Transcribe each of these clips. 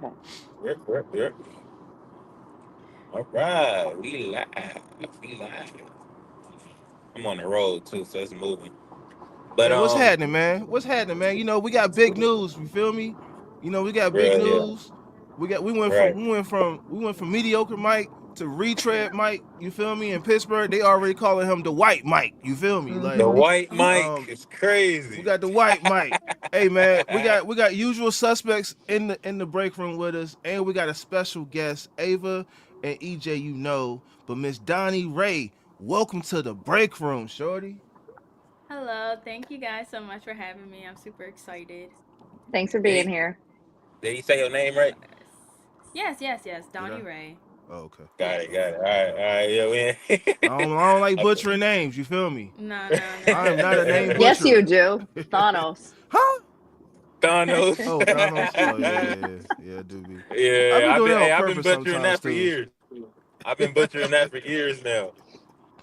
Okay. Rip. All right, we live. We live. I'm on the road too, so it's moving. But Hey, what's happening, man? What's happening, man? We got big news. You feel me? We got big real, yeah, news. We went from right. we went from mediocre Mike to retread Mike. You feel me? In Pittsburgh, they already calling him the white Mike. You feel me? The Like, Mm-hmm. white Mike um, is we crazy. got the white Mike. Hey man, we got usual suspects in the break room with us, and we got a special guest, Ava and EJ. But Miss Donnie Ray, welcome to the break room, shorty. Hello, thank you guys so much for having me. I'm super excited. Thanks for Did being he, here. did he say your Of name right? course. Yes, Did I? Donnie Ray. Oh, okay. Got it, Yes. got it. All right, yeah, I don't like okay. butchering names. You feel me? I am not a name No. Yes, you butcherer. do. Thanos. Huh? Thanos. Oh, Thanos. Oh yeah, do be. I Yeah, be doing that on I've been purpose butchering sometimes that for too. years. I've been butchering that for years now.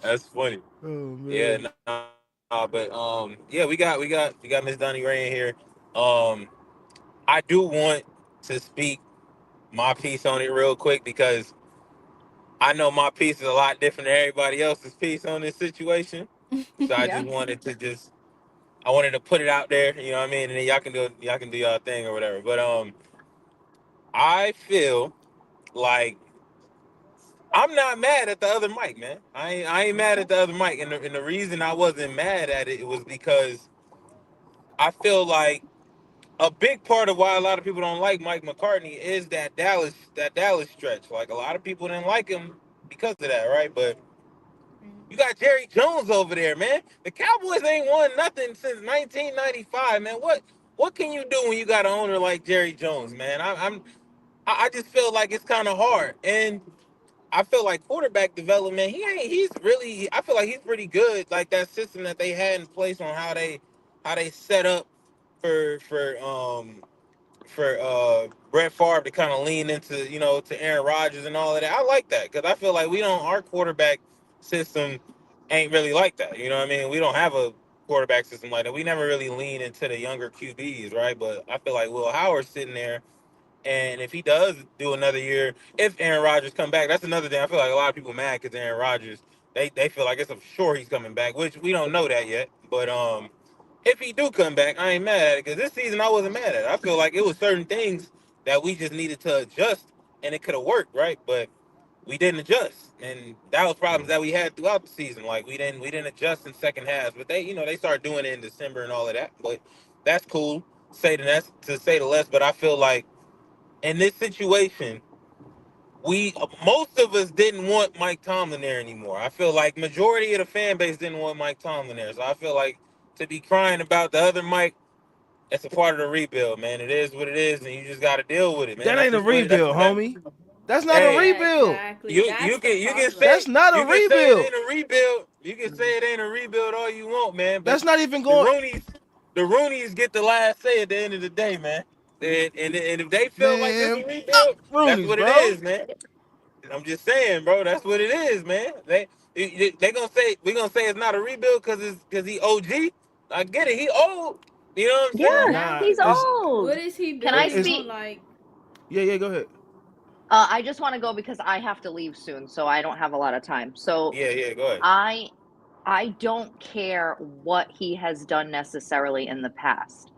That's funny. Oh Yeah, man. but yeah, we got Miss Donnie Ray in here. Um, I do want to speak my piece on it real quick because I know my piece is a lot different than everybody else's piece on this situation. So I Yeah. just wanted to just I wanted to put it out there, you know what I mean, and then y'all can do y'all thing or whatever. But I feel like I'm not mad at the other Mike, man. I ain't mad at the other Mike, and the reason I wasn't mad at it was because I feel like a big part of why a lot of people don't like Mike McCarthy is that Dallas stretch. Like a lot of people didn't like him because of that, right? But you got Jerry Jones over there, man. The Cowboys ain't won nothing since 1995, man. What can you do when you got an owner like Jerry Jones, man? I just feel like it's kind of hard, and I feel like quarterback development. He's really. I feel like he's pretty good. Like that system that they had in place on how they set up for for um for Brett Favre to kind of lean into to Aaron Rodgers and all of that. I like that because I feel like we don't our quarterback system ain't really like that. You know what I mean? We don't have a quarterback system like that. We never really lean into the younger QBs, right? But I feel like Will Howard's sitting there, and if he does do another year, if Aaron Rodgers come back, that's another thing. I feel like a lot of people mad because Aaron Rodgers, they feel like it's a sure he's coming back, which we don't know that yet. But if he do come back, I ain't mad at it because this season I wasn't mad at it. I feel like it was certain things that we just needed to adjust, and it could have worked, right? But we didn't adjust, and that was problems that we had throughout the season. Like we didn't adjust in second halves, but they started doing it in December and all of that. But that's cool. Say the less, but I feel like in this situation, we most of us didn't want Mike Tomlin there anymore. I feel like majority of the fan base didn't want Mike Tomlin there. So I feel like to be crying about the other Mike, that's a part of the rebuild, man. It is what it is, and you just got to deal with it, man. That That's ain't a just what that's rebuild, just that. homie. That's not a Hey, Yeah, rebuild. exactly. you That's you the can you can problem. say That's not a you can say it rebuild. ain't a rebuild. You can say it ain't a rebuild all you want, man. But That's not even the going. Roonies, the Roonies get the last say at the end of the day, man. And if they feel like this Man, a fuck rebuild, that's Rooney's, what it bro. is, man. I'm just saying, bro. That's what it is, man. They gonna say we gonna say it's not a rebuild because he OG. I get it. He old. You know what I'm saying? Yeah, Nah, he's Exactly. it's old. What is he Can I it's building? speak? Like, yeah. Go ahead. I just want to go because I have to leave soon, so I don't have a lot of time. So Yeah. Go ahead. I I don't care what he has done necessarily in the past.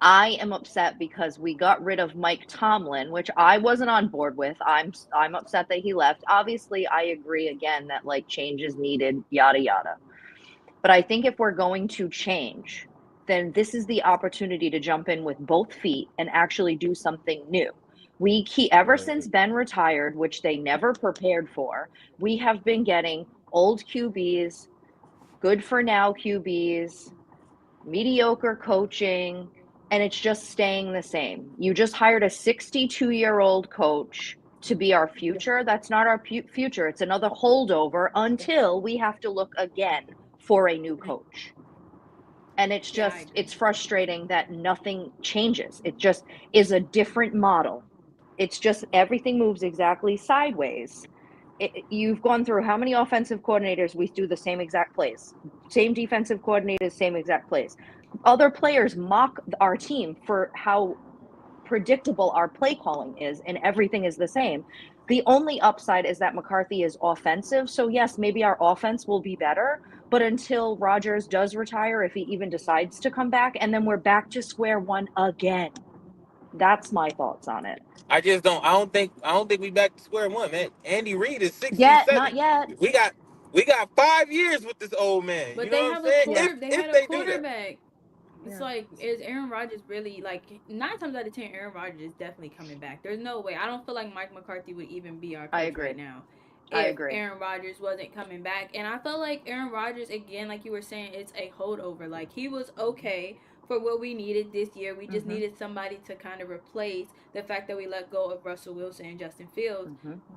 I am upset because we got rid of Mike Tomlin, which I wasn't on board with. I'm upset that he left. Obviously, I agree again that like change is needed, yada yada. But I think if we're going to change, then this is the opportunity to jump in with both feet and actually do something new. We keep ever since Right. Ben retired, which they never prepared for, we have been getting old QBs, good for now QBs, mediocre coaching, and it's just staying the same. You just hired a 62-year-old coach to be our future. That's not our future. It's another holdover until we have to look again for a new coach. And yeah, I it's agree. frustrating that nothing changes. It just is a different model. It's just everything moves exactly sideways. You've gone through how many offensive coordinators we do the same exact plays, same defensive coordinators, same exact plays. Other players mock our team for how predictable our play calling is, and everything is the same. The only upside is that McCarthy is offensive. So yes, maybe our offense will be better, but until Rodgers does retire, if he even decides to come back, and then we're back to square one again. That's my thoughts on it. I just don't. I don't think we back to square one, man. Andy Reid is 67. Not yet. We got 5 years with this old man. But You know they what I'm have saying? they had If a they do that. quarterback. It's Yeah. like, is Aaron Rodgers really, like, 9 times out of 10, Aaron Rodgers is definitely coming back. There's no way. I don't feel like Mike McCarthy would even be our I coach agree. right now I if agree. Aaron Rodgers wasn't coming back. And I felt like Aaron Rodgers, again, like you were saying, it's a holdover. Like, he was okay for what we needed this year. We just needed somebody to kind of replace the fact that we let go of Russell Wilson and Justin Fields.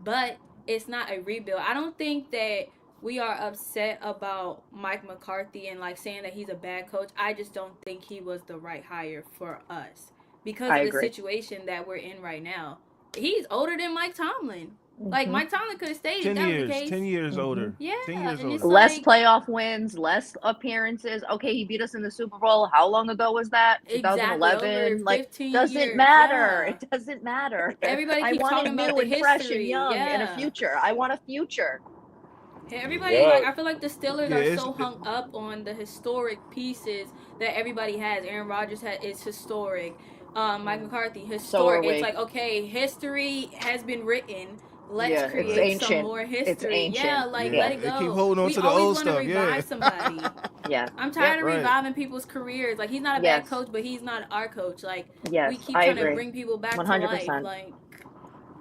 But it's not a rebuild. I don't think that we are upset about Mike McCarthy and like saying that he's a bad coach. I just don't think he was the right hire for us because I of the agree. situation that we're in right now. He's older than Mike Tomlin. Like, Mike Tomlin could have stayed if 10 that was years, the case. 10 years older. Yeah, 10 years and it's older. Less like, playoff wins, less appearances. Okay, he beat us in the Super Bowl. How long ago was that? exactly, 2011. over Like, 15 doesn't years. matter. Yeah. It doesn't matter. Everybody I keeps want talking it about new the and fresh and history. young and a Yeah. future. I want a future. Everybody, Yeah. like, I feel like the Steelers Yeah, are so hung up on the historic pieces that everybody has. Aaron Rodgers is historic. Mike McCarthy, historic. we. It's like, okay, history has been written. Let's Yeah, it's create some ancient. more history. It's ancient. Yeah, like, Yeah. let it They go. keep holding on We to the always old want to stuff. revive Yeah. somebody. Yeah. I'm tired of right. reviving people's careers. Like, he's not a Yes. bad coach, but he's not our coach. Like, Yes, we keep I trying agree. to bring people back 100%. to life. Like,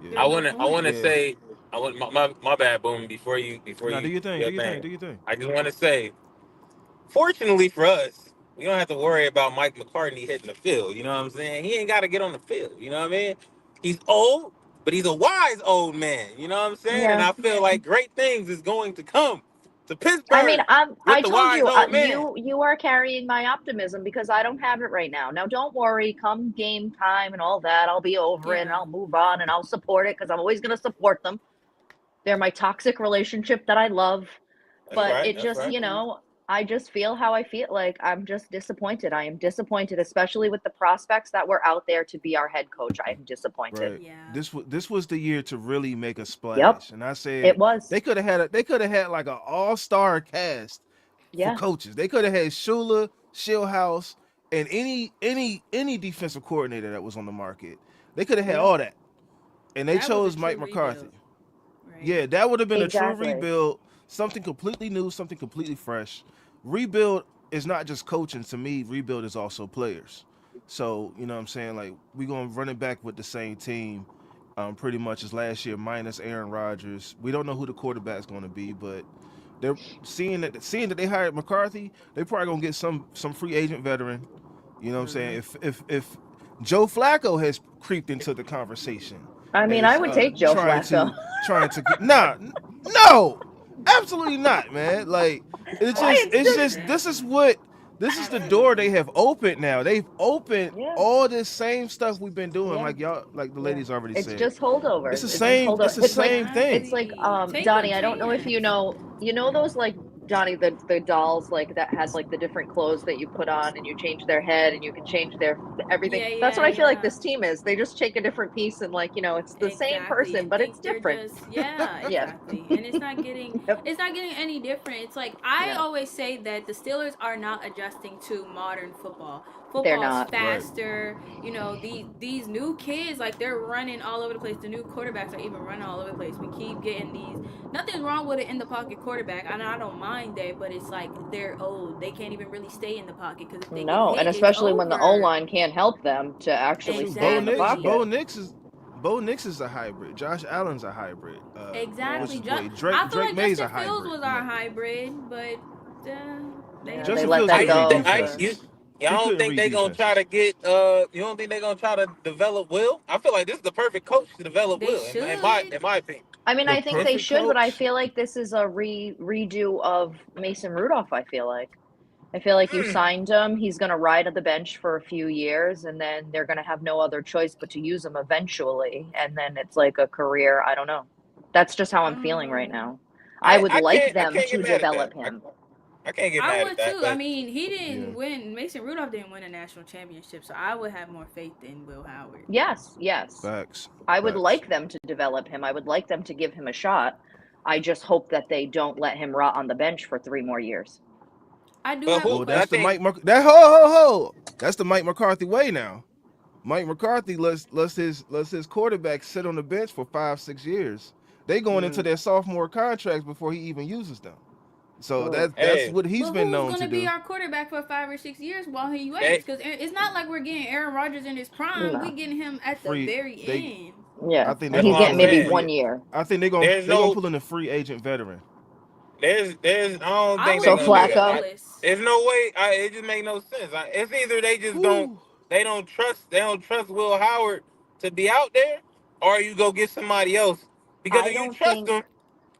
Yeah. I want to Yeah. say, my bad, Boom. Before you Now do your thing. Do your thing. Do your thing. I just want to say, fortunately for us, we don't have to worry about Mike McCarthy hitting the field. You know what I'm saying? He ain't got to get on the field. You know what I mean? He's old, but he's a wise old man. You know what I'm saying? Yeah. And I feel like great things is going to come to Pittsburgh. I mean, with I the told wise you, old man. you are carrying my optimism because I don't have it right now. Now, don't worry. Come game time and all that, I'll be over it and Yeah. I'll move on and I'll support it because I'm always going to support them. They're my toxic relationship that I love. That's But right. it That's just, right. I just feel how I feel. Like, I'm just disappointed. I am disappointed, especially with the prospects that were out there to be our head coach. I am disappointed. Right. Yeah. This was the year to really make a splash. And I said It was. they could have had like an all-star cast Yeah. for coaches. They could have had Shula, Shieldhouse, and any defensive coordinator that was on the market. They could have had all that. And they That was a chose true Mike McCarthy. rebuild. Right. Yeah, that would have been Exactly. a true rebuild, something completely new, something completely fresh. Rebuild is not just coaching. To me, rebuild is also players. So, you know what I'm saying? Like, we're going to run it back with the same team pretty much as last year, minus Aaron Rodgers. We don't know who the quarterback's going to be, but they're seeing that they hired McCarthy, they probably going to get some free agent veteran. You know what I'm saying? If Joe Flacco has creeped into the conversation. I mean, I would take Joe Flacco. No, absolutely not, man. Like, it's just this is the door they have opened now. They've opened all this same stuff we've been doing, like y'all, like the ladies already It's said. just holdover. It's the same. It's the same thing. It's like Take Donnie, a I don't know if chance. you know those, like, Donnie, the dolls, like, that had like the different clothes that you put on and you change their head and you can change their everything. Yeah, That's what I feel like yeah. this team is. They just take a different piece and, like, it's the same Exactly. person, You but think it's they're different. just- yeah, Yeah. exactly. And it's not getting Yep. it's not getting any different. It's like, I Yeah. always say that the Steelers are not adjusting to modern football. They're Football's not. faster. You know, these new kids, like, they're running all over the place. The new quarterbacks are even running all over the place. We keep getting these. Nothing's wrong with an in the pocket quarterback. I don't mind that, but it's like, they're old. They can't even really stay in the pocket because if they No, get hit, and it's especially when the over. O-line can't help them to actually Shoot, stay in the pocket. Bo Nix is a hybrid. Josh Allen's a hybrid. Exactly. what's his boy? I feel Drake like May's a Justin Fields hybrid. was our hybrid, but they Yeah, Justin they let Fields that couldn't go. read I, defense. you, y'all He don't couldn't think read they gonna defenses. try to get? You don't think they gonna try to develop Will? I feel like this is the perfect coach to develop They Will. In my should. opinion. I mean, The I think they perfect should, but I coach? feel like this is a redo of Mason Rudolph. I feel like you signed him. He's going to ride at the bench for a few years, and then they're going to have no other choice but to use him eventually. And then it's like a career. I don't know. That's just how I'm feeling right now. I would like them can't to get mad at develop that. him. I can't get I mad at would that. too. I But mean, he Yeah. didn't win. Mason Rudolph didn't win a national championship, so I would have more faith in Will Howard. Yes, yes. Facts. I would Facts. like them to develop him. I would like them to give him a shot. I just hope that they don't let him rot on the bench for 3 more years. I do but have a who Well, that's I the question. think that ho. That's the Mike McCarthy way now. Mike McCarthy lets his quarterback sit on the bench for 5-6 years. They going into Mm. their sophomore contracts before he even uses them. So Oh. that's hey what he's But been who's known going to to be do. our quarterback for 5 or 6 years while he waits? they Because it's not like we're getting Aaron Rodgers in his prime. We No. getting him at the Free very they end. I Yeah. think they're And that's he's gonna what getting I'm pull in a maybe saying. free. 1 year. I think There's they're gonna no pull in a free agent veteran. there's I don't I think would they're So gonna do lean that. Flacco. Dallas. There's no way. It just make no sense. It's either they just don't Whew. they don't trust Will Howard to be out there, or you go get somebody else. Because I don't think.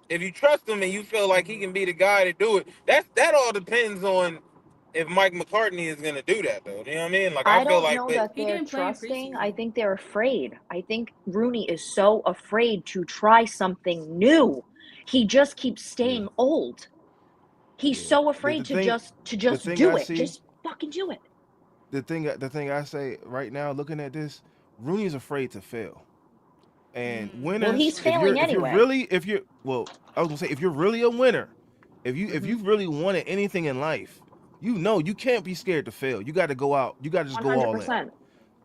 if you trust him and you feel like he Mhm. can be the guy to do it, that all depends on if Mike McCartney is gonna do that though. You know what I mean? Like I I feel don't like, know but that He they're didn't play in trusting. I preseason. think they're afraid. I think Rooney is so afraid to try something new. He just keeps Yeah. staying old. He's Yeah. so The, afraid the to thing just I do it. see, Just fucking do it. the thing I say right now, looking at this, Rooney's afraid to fail. And Well, That's he's winners, one failing thing. anyway. if you're well, I was gonna say if you're really a winner, if Mhm. you really wanted anything in life, you know you can't be scared to fail. You got to go out. You got to just go all in. 100%.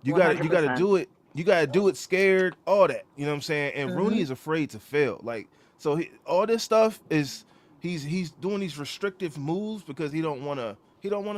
You got to 100%. do it. You got to do it scared. All that. You know what I'm saying? And Rooney Mhm. is afraid to fail. Like so, all this stuff is he's doing these restrictive moves because he don't want to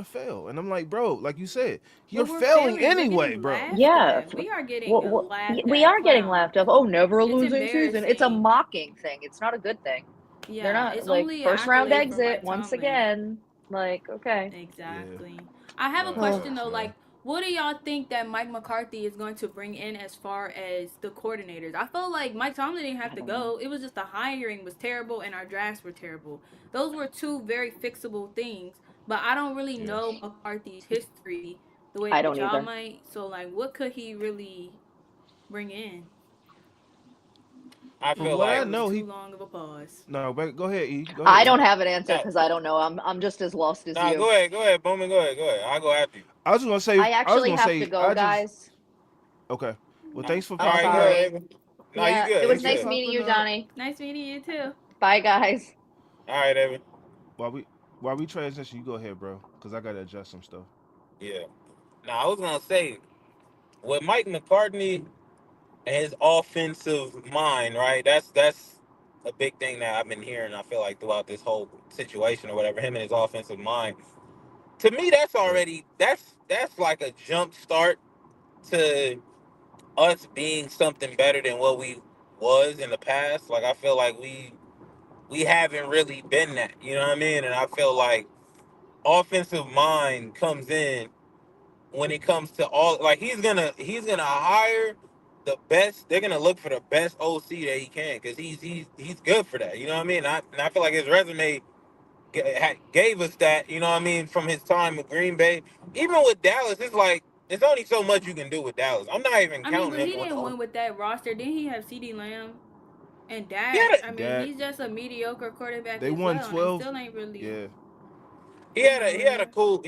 fail. And I'm like, bro, like you said, you're But we're failing failing. We're anyway, getting bro. laughed Yeah. at. We are getting Well, laughed we at, are getting clowned. laughed of. Oh, never a It's losing season. It's a embarrassing. mocking thing. It's not a good thing. They're Yeah, not it's like only an first round accolade for exit Mike once Tomlin. again. Like, okay. Yeah, Exactly. I have a facts, question Oh, facts, though. man. Like, what do y'all think that Mike McCarthy is going to bring in as far as the coordinators? I feel like Mike Tomlin didn't have I to don't know. go. It was just the hiring was terrible and our drafts were terrible. Those were two very fixable things. But I don't really Yeah. know McCarthy's history the way I that don't y'all either. might. So, like, what could he really bring in? I From feel what That I like was know, too he long of a pause. no. But go ahead, E. Go ahead, I E. don't have an answer no, because I don't know. I'm just as lost as no. you. Go ahead, Bowman. Go ahead. I'll go after you. I I was actually gonna have to say, go, I just guys. okay. Well, All thanks for I'm right, popping go up. sorry. ahead. No, you Yeah, good. it You was Thanks for nice good. meeting popping you, up. Donnie. Nice meeting you too. Bye, guys. All right, Evan. While we while we transition, you go ahead, bro, because I gotta adjust some stuff. Yeah. Now I was gonna say with Mike McCartney and his offensive mind, right? That's a big thing that I've been hearing. I feel like throughout this whole situation or whatever, him and his offensive mind. To me, that's Right. already that's like a jump start to us being something better than what we was in the past. Like I feel like we haven't really been that. You know what I mean? And I feel like offensive mind comes in when it comes to all like he's gonna hire the best. They're gonna look for the best OC that he can because he's good for that. You know what I mean? And I feel like his resume gave us that. You know what I mean? From his time with Green Bay, even with Dallas, it's like there's only so much you can do with Dallas. I'm not even I mean, counting but he him didn't on. win with that roster. Didn't he have CD Lamb and He Dak? had a I mean, Dak, he's just a mediocre quarterback they as won well, and he 12. still ain't really, Yeah. you know. he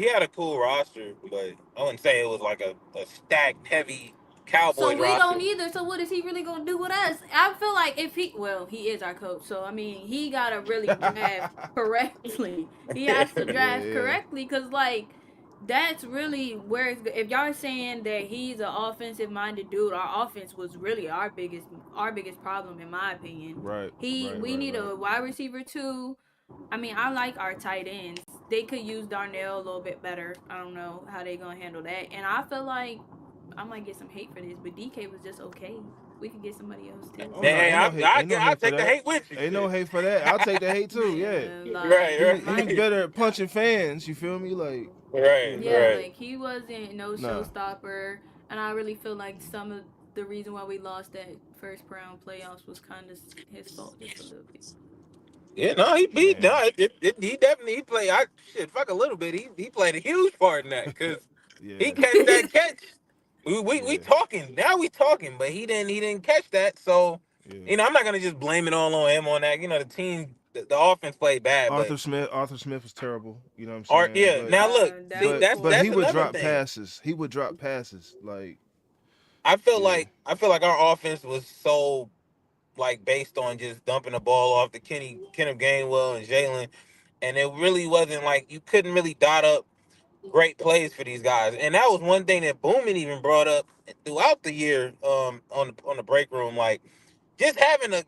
had a cool roster, but I wouldn't say it was like a stacked heavy So Cowboys we roster. don't either. So what is he really gonna do with us? I feel like if he is our coach. So I mean, he gotta really draft correctly. He has to Yeah, draft yeah. correctly because like that's really where if y'all are saying that he's an offensive minded dude, our offense was really our biggest problem in my opinion. Right, right, We right, need right. a wide receiver too. I mean, I like our tight ends. They could use Darnell a little bit better. I don't know how they gonna handle that. And I feel like I might get some hate for this, but DK was just okay. We could get somebody else too. Oh no, Hey, ain't no I hate for take the that. hate with you, Ain't no shit. hate for that. I'll take the hate too. Yeah. Yeah, Right, like He's right, better at punching fans. You feel me? Like right, yeah, right. like he wasn't no nah. showstopper, and I really feel like some of the reason why we lost that first round playoffs was kind of his fault just a little bit. Yeah, no, Man. he definitely he played. I shit, fuck a little bit. He played a huge part in that because he Yeah. catch that catch. We Yeah. talking now. We talking, but he didn't catch that. So Yeah. I'm not gonna just blame it all on him on that. The team the offense played bad, but Arthur Smith was terrible. You know what I'm Art, saying? yeah. Now look, That see, was But he that's would horrible. another drop thing. passes. He would drop passes. Like, yeah, I feel like our offense was so like based on just dumping the ball off to Kenneth Gainwell and Jalen, and it really wasn't like you couldn't really dot up great plays for these guys. And that was one thing that Boomin even brought up throughout the year on the break room, like just having a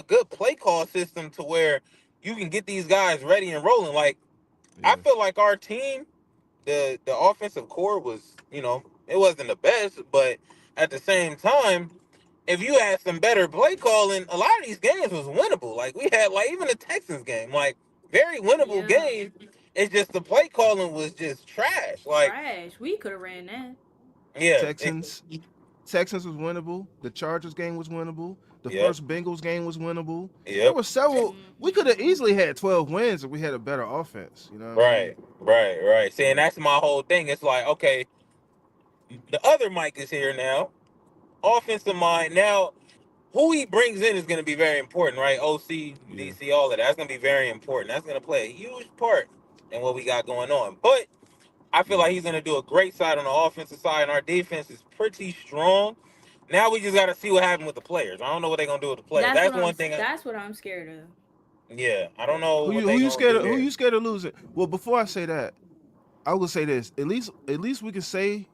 good play call system to where you can get these guys ready and rolling. Like I yeah, feel like our team, the offensive core was, it wasn't the best, but at the same time, if you had some better play calling, a lot of these games was winnable. Like we had, like even the Texans game, like very winnable Yeah. game. It's just the play calling was just trash. Like, Trash. We could have ran that. yeah, Texans. Texans was winnable. The Chargers game was winnable. The yep, first Bengals game was winnable. There yep, were several. We could have Mm-hmm. easily had 12 wins if we had a better offense. You know what I mean? right. See, and that's my whole thing. It's like, okay, the other Mike is here now, offensive mind. Now, who he brings in is going to be very important, right? OC, Yeah, DC, all of that. That's going to be very important. That's going to play a huge part in what we got going on. But I feel yeah. like he's going to do a great side on the offensive side, and our defense is pretty strong. Now we just got to see what happens with the players. I don't know what they're going to do with the players. That's one thing. That's what I'm scared of. Yeah, I don't know what Who they're you going to scared do of? Who there. you scared of losing? Well, before I say that, I will say this. At least we can say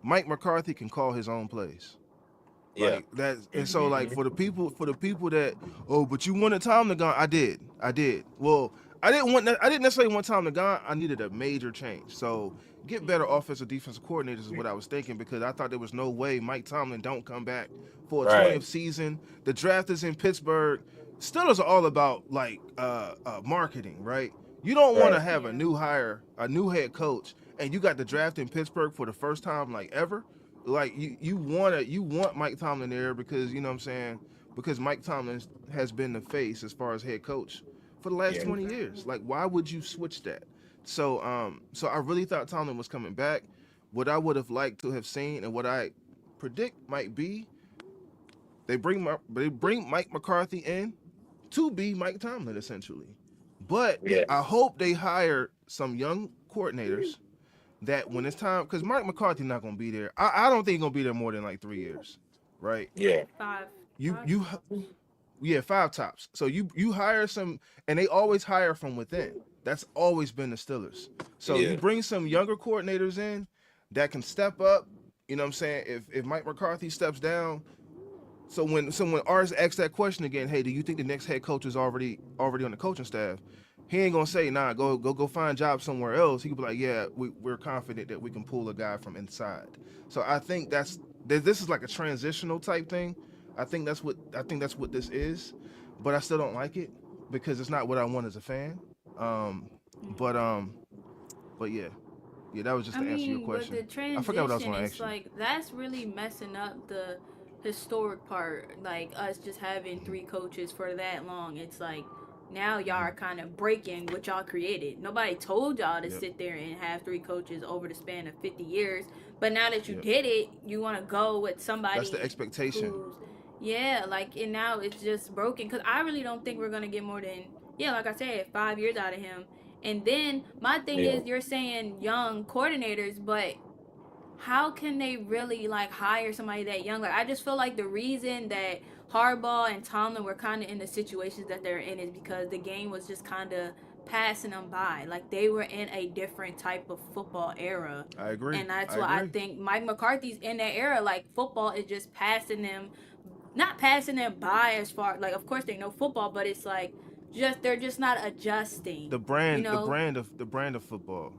Mike McCarthy can call his own plays. Yeah. Like that, and so like Mm-hmm. for the people that, oh, but you wanted Tom to gone. I did. Well, I didn't necessarily want Tom to gone. I needed a major change. So get better offensive defensive coordinators is what I was thinking, because I thought there was no way Mike Tomlin don't come back for a Right. 20th season. The draft is in Pittsburgh. Steelers are all about like marketing, right? You don't want to Right. have a Yeah. new hire, a new head coach, and you got the draft in Pittsburgh for the first time like ever. Like you want Mike Tomlin there, because you know what I'm saying, because Mike Tomlin has been the face as far as head coach for the last Yeah. 20 years. Like, why would you switch that? So I really thought Tomlin was coming back. What I would have liked to have seen, and what I predict might be, they bring Mike McCarthy in to be Mike Tomlin essentially. But Yeah. I hope they hire some young coordinators that when it's time, because Mike McCarthy not gonna be there. I don't think he's gonna be there more than like 3 years, right? Yeah. Five. You Five you tops. Yeah, five tops. So you hire some, and they always hire from within. That's always been the Steelers. So you Yeah. bring some younger coordinators in that can step up. You know what I'm saying? If Mike McCarthy steps down, so when Ars asks that question again, hey, do you think the next head coach is already on the coaching staff? He ain't gonna say, nah, go find jobs somewhere else. He could be like, yeah, we're confident that we can pull a guy from inside. So I think this is like a transitional type thing. I think that's what this is, but I still don't like it because it's not what I want as a fan. Um, but but yeah, that was just I to answer your mean, but question. the I forgot what I was transition gonna is ask you. like that's really messing up the historic part. Like us just having Mhm. three coaches for that long. It's like now y'all are kind of breaking what y'all created. Nobody told y'all to Yep, sit there and have three coaches over the span of 50 years. But now that you yep. did it, you want to go with That's the somebody expectation. who's yeah, like and now it's just broken because I really don't think we're gonna get more than yeah, like I said, 5 years out of him. And then my thing Yeah. is, you're saying young coordinators, but how can they really like hire somebody that young? Like I just feel like the reason that Harbaugh and Tomlin were kind of in the situations that they're in is because the game was just kind of passing them by. Like they were in a different type of football era. I agree. And that's I why I agree. think Mike McCarthy's in that era. Like football is just passing them, not passing them by as far. Like of course they know football, but it's like just they're just not adjusting. The You brand, the know, brand of the brand of football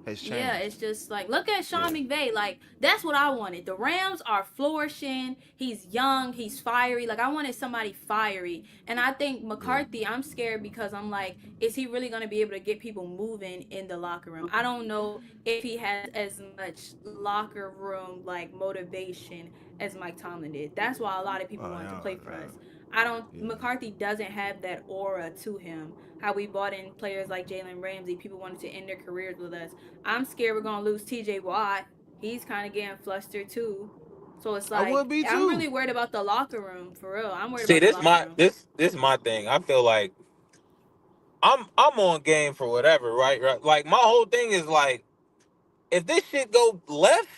has yeah, it's changed. just like look at Yeah, Sean McVay. Like that's what I wanted. The Rams are flourishing. He's young. He's fiery. Like I wanted somebody fiery. And I think yeah. McCarthy. I'm scared because I'm like, is he really going to be able to get people moving in the locker room? I don't know if he has as much locker room like motivation as Mike Tomlin did. That's why a lot of people wanted to Yeah, play for us. I don't. yeah. McCarthy doesn't have that aura to him. How we bought in players like Jalen Ramsey. People wanted to end their careers with us. I'm scared we're gonna lose T.J. Watt. He's kind of getting flustered too. So it's I would like be I'm too. really worried about the locker room for real. I'm worried See, about the this locker my room. this this my thing. I feel like I'm on game for whatever, right? Right. Like my whole thing is like, if this shit go left,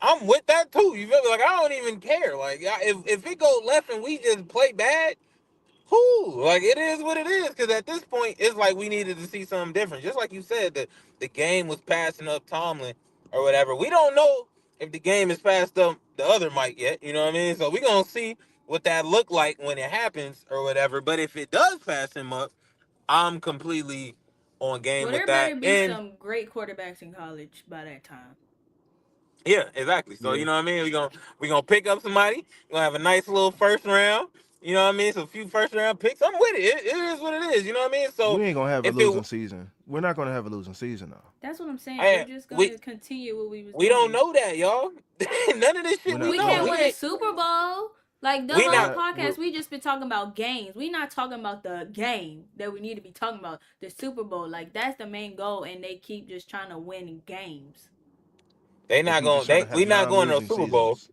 I'm with that too. You feel me? Like I don't even care. Like if it go left and we just play bad, whoo, like it is what it is. Because at this point, it's like we needed to see something different. Just like you said, the game was passing up Tomlin or whatever. We don't know if the game is passed up the other Mike yet. You know what I mean? So we gonna see what that look like when it happens or whatever. But if it does pass him up, I'm completely on game Well, with there that. better be And some great quarterbacks in college by that time. yeah, exactly. So Yeah. you know what I mean? We gonna pick up somebody. We're gonna have a nice little first round. You know what I mean? So a few first round picks. I'm with it. It is what it is. You know what I mean? So We ain't gonna have a if it, losing season. We're not gonna have a losing season though. That's what I'm saying. We're I just we gonna continue what we was we don't doing. know that, y'all. None of this We're shit we not. We We're know. can't not. win a Super Bowl. Like the We We're whole not not. podcast, we just been talking about games. We not talking about the game that we need to be talking about. The Super Bowl, like that's the main goal, and they keep just trying to win games. they They not keep going. just trying to We have not going to no non-losing Super Bowl. seasons.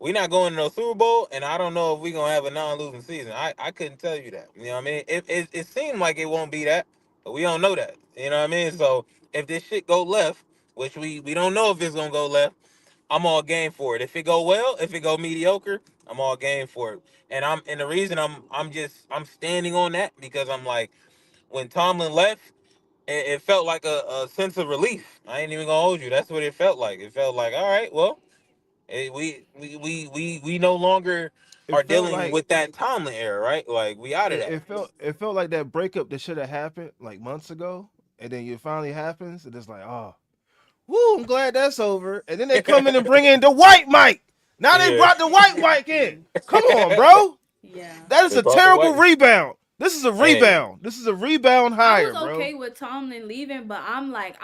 We not going to no Super Bowl, and I don't know if we gonna have a non-losing season. I couldn't tell you that. You know what I mean? It seemed like it won't be that, but we don't know that. You know what I mean? So if this shit go left, which we don't know if it's gonna go left, I'm all game for it. If it go well, if it go mediocre, I'm all game for it. And the reason I'm standing on that because I'm like, when Tomlin left, it felt like a sense of relief. I ain't even gonna hold you. That's what it felt like. It felt like, all right, well, we no longer It are felt dealing like with that Tomlin era, right? Like we out of it, that. it felt like that breakup that should have happened like months ago, and then it finally happens, and it's like, oh, woo, I'm glad that's over. And then they come in and bring in the white Mike. Now they Yeah. brought the white Mike in. Come on, bro. Yeah. That is They a brought the terrible white. rebound. This is a Hey, rebound. This is a rebound I was hire, bro. okay with Tomlin leaving, but I'm like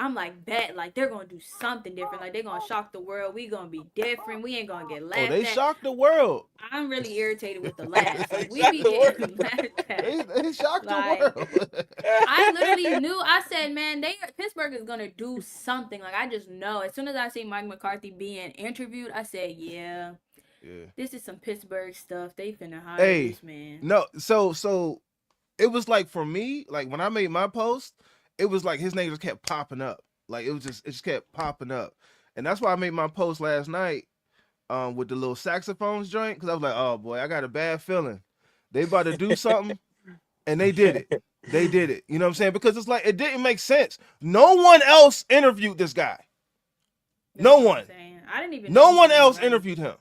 bet like they're gonna do something different. Like they're gonna shock the world. We gonna be different. We ain't gonna get Oh, they laughed at. shocked the world. I'm really irritated with the laughs. Like we shut be the getting word. laughed at. They shocked the Like world. I literally knew. I said, man, Pittsburgh is gonna do something. Like I just know. As soon as I see Mike McCarthy being interviewed, I said, yeah, Yeah. this is some Pittsburgh stuff. They finna hire Hey, this man. no, so it was like for me, like when I made my post, it was like his name just kept popping up. Like it just kept popping up. And that's why I made my post last night with the little saxophones joint, because I was like, oh boy, I got a bad feeling. They about to do something, and they did it. They did it. You know what I'm saying? Because it's like it didn't make sense. No one else interviewed this guy. That's No what I'm one. saying. I didn't even know No he one was in the else running. interviewed him.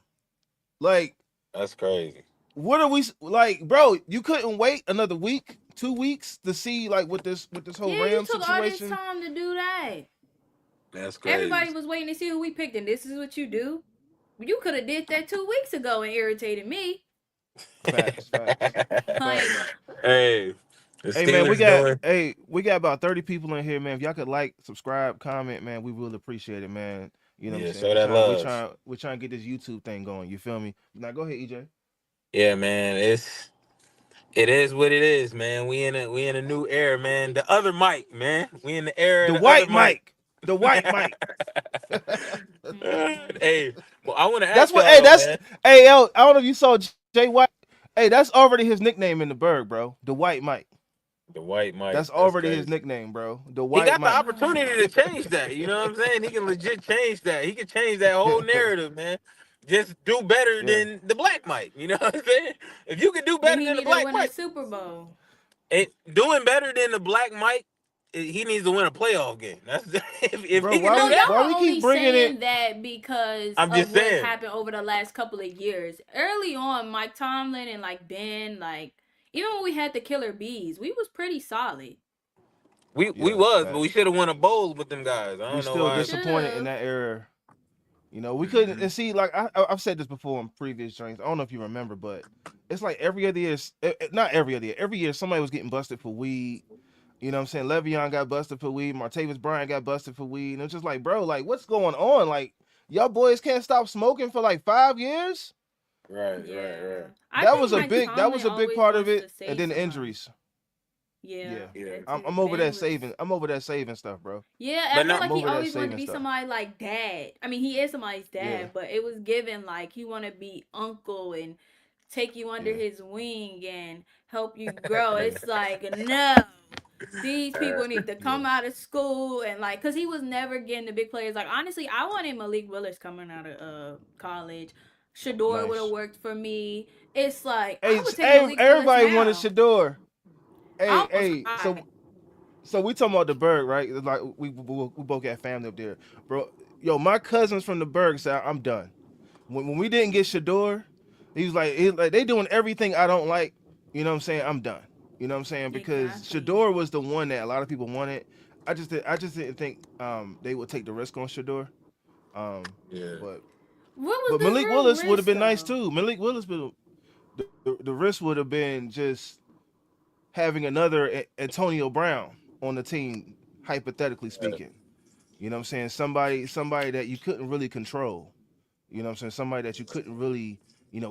Like, That's crazy. what are we like, bro? You couldn't wait another week, 2 weeks to see like with this whole Yeah, you Ram took all this situation. time to do that. That's crazy. Everybody was waiting to see who we picked, and this is what you do. You could have did that 2 weeks ago and irritated me. Facts, facts, Like, facts. Hey, the Hey man, Steelers doing. we got about 30 people in here, man. If y'all could like, subscribe, comment, man, we really appreciate it, man. You know what I'm Yeah, saying? show that love. We're trying to get this YouTube thing going. You feel me? Now go ahead, EJ. Yeah, man. It is what it is, man. We in a new era, man. The other Mike, man. We in the era The of the other white Mike. Mike. The white Mike. Hey, well, I want to That's ask what. y'all Hey, though, that's. man. Hey, I don't know if you saw Jay White. Hey, that's already his nickname in the Berg, bro. The White Mike. The white Mike. That's That's already his crazy. nickname, bro. The He White got the Mike. opportunity to change that. You know what I'm saying? He can legit change that. He can change that whole narrative, man. Just do better Yeah. than the black Mike. You know what I'm saying? If you can do but better he than the need to black win a Mike, Super Bowl. doing better than the black Mike, he needs to win a playoff game. That's if Bro, he can why do No, we that. why y'all we are only keep bringing saying it? that because I'm of just what's saying. happened over the last couple of years. Early on, Mike Tomlin and like Ben, like even when we had the Killer Bees, we was pretty solid. We Yeah, was, but we facts. should have won a bowl with them guys. I We don't know still We why. should disappointed in have. that era. You know, we couldn't. Mhm. And see, like I've said this before in previous joints. I don't know if you remember, but it's like every other year, not every other year. Every year, somebody was getting busted for weed. You know what I'm saying? Le'Veon got busted for weed. Martavis Bryant got busted for weed. And it's just like, bro, like, what's going on? Like, y'all boys can't stop smoking for like 5 years. Right, right, right. Yeah, I think Mike That Tomlin was a big always part of wants it. to And save then the somebody. injuries. Yeah, Yeah. Yeah. that I'm too. over Ben that was. saving. I'm over that saving stuff, bro. Yeah, I But feel no, like I'm he over that always wanted to saving be stuff. somebody like dad. I mean, he is somebody's Yeah. dad, but it was given like he want to be uncle and take you under Yeah. his wing and help you grow. Yeah. It's like no. These people need to Yeah. come out of school and like, cause he was never getting the big players. Like honestly, I wanted Malik Willis coming out of college. Shador would have Nice. worked for me. It's like I Hey, would take hey, Malik Willis everybody wanted now. Shador. I Hey, almost hey. cried. So we talking about the Berg, right? Like we both got family up there, bro. Yo, my cousins from the Berg said I'm done. When we didn't get Shador, he was like they doing everything I don't like. You know what I'm saying? I'm done. You know what I'm saying? Because Exactly. Shador was the one that a lot of people wanted. I just didn't think they would take the risk on Shador. Um, Yeah. but What was but the Malik real Willis would have risk been nice though? too. Malik Willis, the risk would have been just having another Antonio Brown on the team, hypothetically speaking. You know what I'm saying? Somebody that you couldn't really control. You know what I'm saying? Somebody that you couldn't really,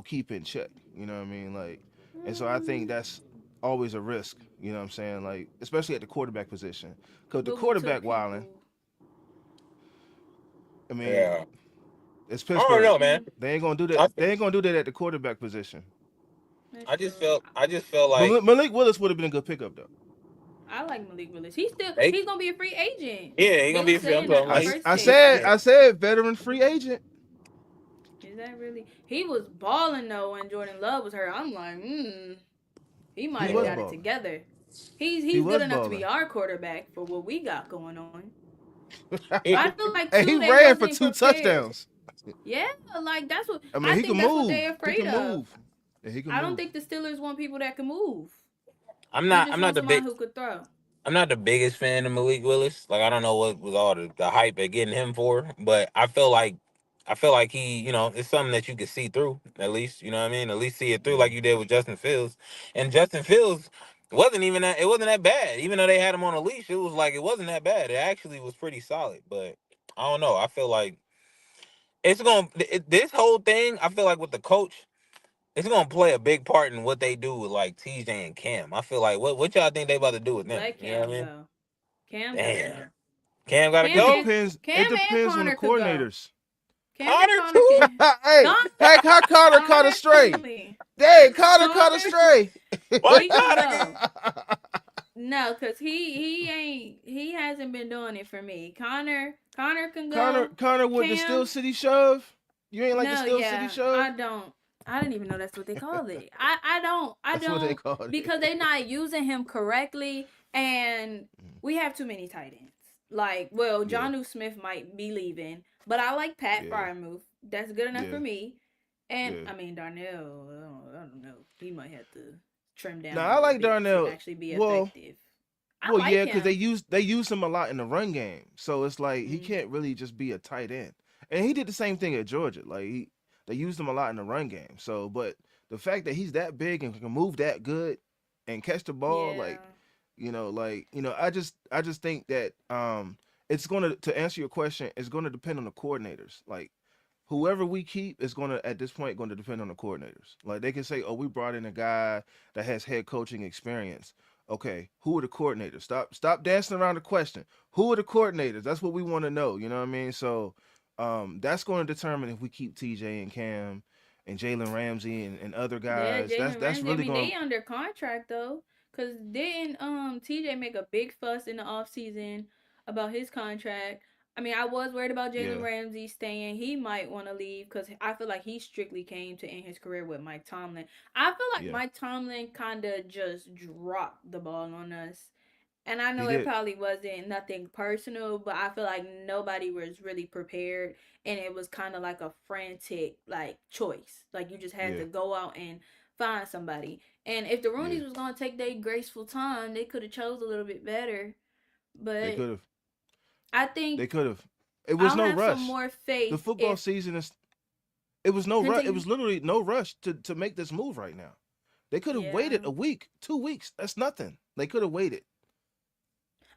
keep in check. You know what I mean? Like, and so I think Mm, that's always a risk. You know what I'm saying? Like, especially at the quarterback position, because the but we quarterback took wilding. people. I mean, Yeah. it's I don't Pittsburgh. know, man. They ain't gonna do that. I They ain't gonna do that at the quarterback position. That's I just true. felt I just felt But like Malik Willis would have been a good pickup though. I like Malik Willis. they He's gonna be a free agent. yeah, he They gonna were be free. I'm saying that talking the like first I he, said day. yeah. I said veteran free agent. Is that really? He was balling though when Jordan Love was hurt. I'm like, he He might have was got it balling. together. He's He good was enough to be balling. our quarterback for what we got going on. He, I feel like Hey, he too they ran for wasn't two prepared. touchdowns. Yeah, like that's what I mean, I he can think that's what move. they're He afraid can of. move. Yeah, he can I don't move. think the Steelers want people that can move. I'm They not just I'm not want the big somebody who could throw. I'm not the biggest fan of Malik Willis. Like I don't know what was all the hype at getting him for, but I feel like he, it's something that you could see through at least. You know what I mean? At least see it through Yeah. like you did with Justin Fields. And Justin Fields wasn't that bad. Even though they had him on a leash, it was like it wasn't that bad. It actually was pretty solid. But I don't know. I feel like this whole thing. I feel like with the coach, it's gonna play a big part in what they do with like TJ and Cam. I feel like what y'all think they about to do with them? Let You know what I Cam mean? go. Cam gotta Damn. go. Cam gotta Cam It go. and depends. It Cam and depends on the Connor could go. coordinators. Cam and Connor Connor too. can. Hey, Connor, heck, how Carter caught a Connor stray? clean. Dang, Carter caught a Connor, stray. Why he can Connor get go. No, cause he hasn't been doing it for me. Connor can go. Connor with the Steel Cam, City shove. You ain't like the no, Steel City yeah, shove? I don't. I didn't even know that's what they call it. I That's what they don't called it. because they're not using him correctly, and we have too many tight ends. Like, well, Yeah, John Smith might be leaving, but I like Pat yeah, Fryermuth. That's good enough yeah, for me. And yeah. I mean Darnell, I don't know. He might have to trim down Now a I little like bit to Darnell. actually be Well, effective. I well, like yeah, because him. they use him a lot in the run game, so it's like he Mm, can't really just be a tight end. And he did the same thing at Georgia. They used him a lot in the run game. So, but the fact that he's that big and can move that good and catch the ball, yeah. I just think that it's gonna to answer your question, it's gonna depend on the coordinators. Like whoever we keep is gonna at this point going to depend on the coordinators. Like they can say, "Oh, we brought in a guy that has head coaching experience." Okay, who are the coordinators? Stop dancing around the question. Who are the coordinators? That's what we want to know. You know what I mean? So, that's going to determine if we keep TJ and Cam and Jalen Ramsey and other Yeah, guys. That's Jalen that's Ramsey. I really mean, going. they under contract though, cause didn't TJ make a big fuss in the off season about his contract? I mean, I was worried about Jalen Yeah, Ramsey staying. He might want to leave because I feel like he strictly came to end his career with Mike Tomlin. I feel like yeah, Mike Tomlin kind of just dropped the ball on us. And I he know it did. probably wasn't nothing personal, but I feel like nobody was really prepared and it was kind of like a frantic like choice. Like you just had Yeah, to go out and find somebody. And if the yeah. Roonies was going to take their graceful time, they could have chose a little bit better. They But could have. I They think could have. It was I'll no have some rush. more The faith football if season is. It was no rush. It continue. was literally no rush to make this move right now. They could have Yeah. waited a week, 2 weeks. That's nothing. They could have waited.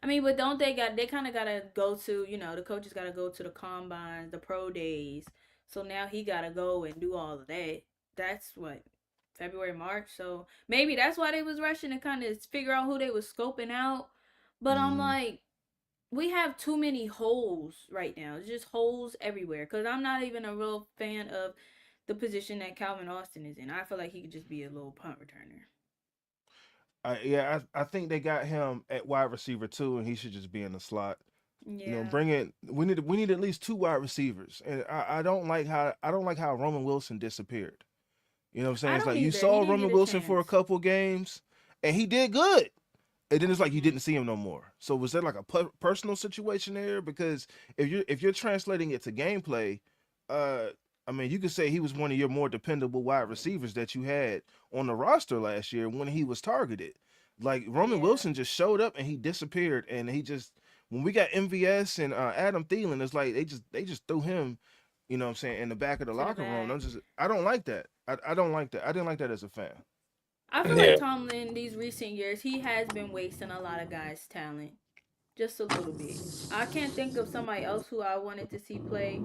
I mean, but don't they kind of got to go to, the coaches got to go to the combines, the pro days. So now he got to go and do all of that. That's what February, March. So maybe that's why they was rushing to kind of figure out who they was scoping out. But I'm Hmm. like, we have too many holes right now. It's just holes everywhere. Cause I'm not even a real fan of the position that Calvin Austin is in. I feel like he could just be a little punt returner. I think they got him at wide receiver too, and he should just be in the slot. Yeah. Bring in. We need at least two wide receivers, and I don't like how Roman Wilson disappeared. You know what I'm saying? I It's don't like you either. He saw didn't Roman get a Wilson for a chance. couple games, and he did good. And then it's like you Mhm. didn't see him no more. So was that like a personal situation there? Because if you're translating it to gameplay, uh, I mean, you could say he was one of your more dependable wide receivers that you had on the roster last year when he was targeted. Like Roman Yeah. Wilson just showed up and he disappeared, and he just when we got MVS and Adam Thielen, it's like they just threw him, you know what I'm saying, in the back of the To the locker room. back. I don't like that. I don't like that. I didn't like that as a fan. I feel like Yeah. Tomlin these recent years he has been wasting a lot of guys' talent, just a little bit. I can't think of somebody else who I wanted to see play.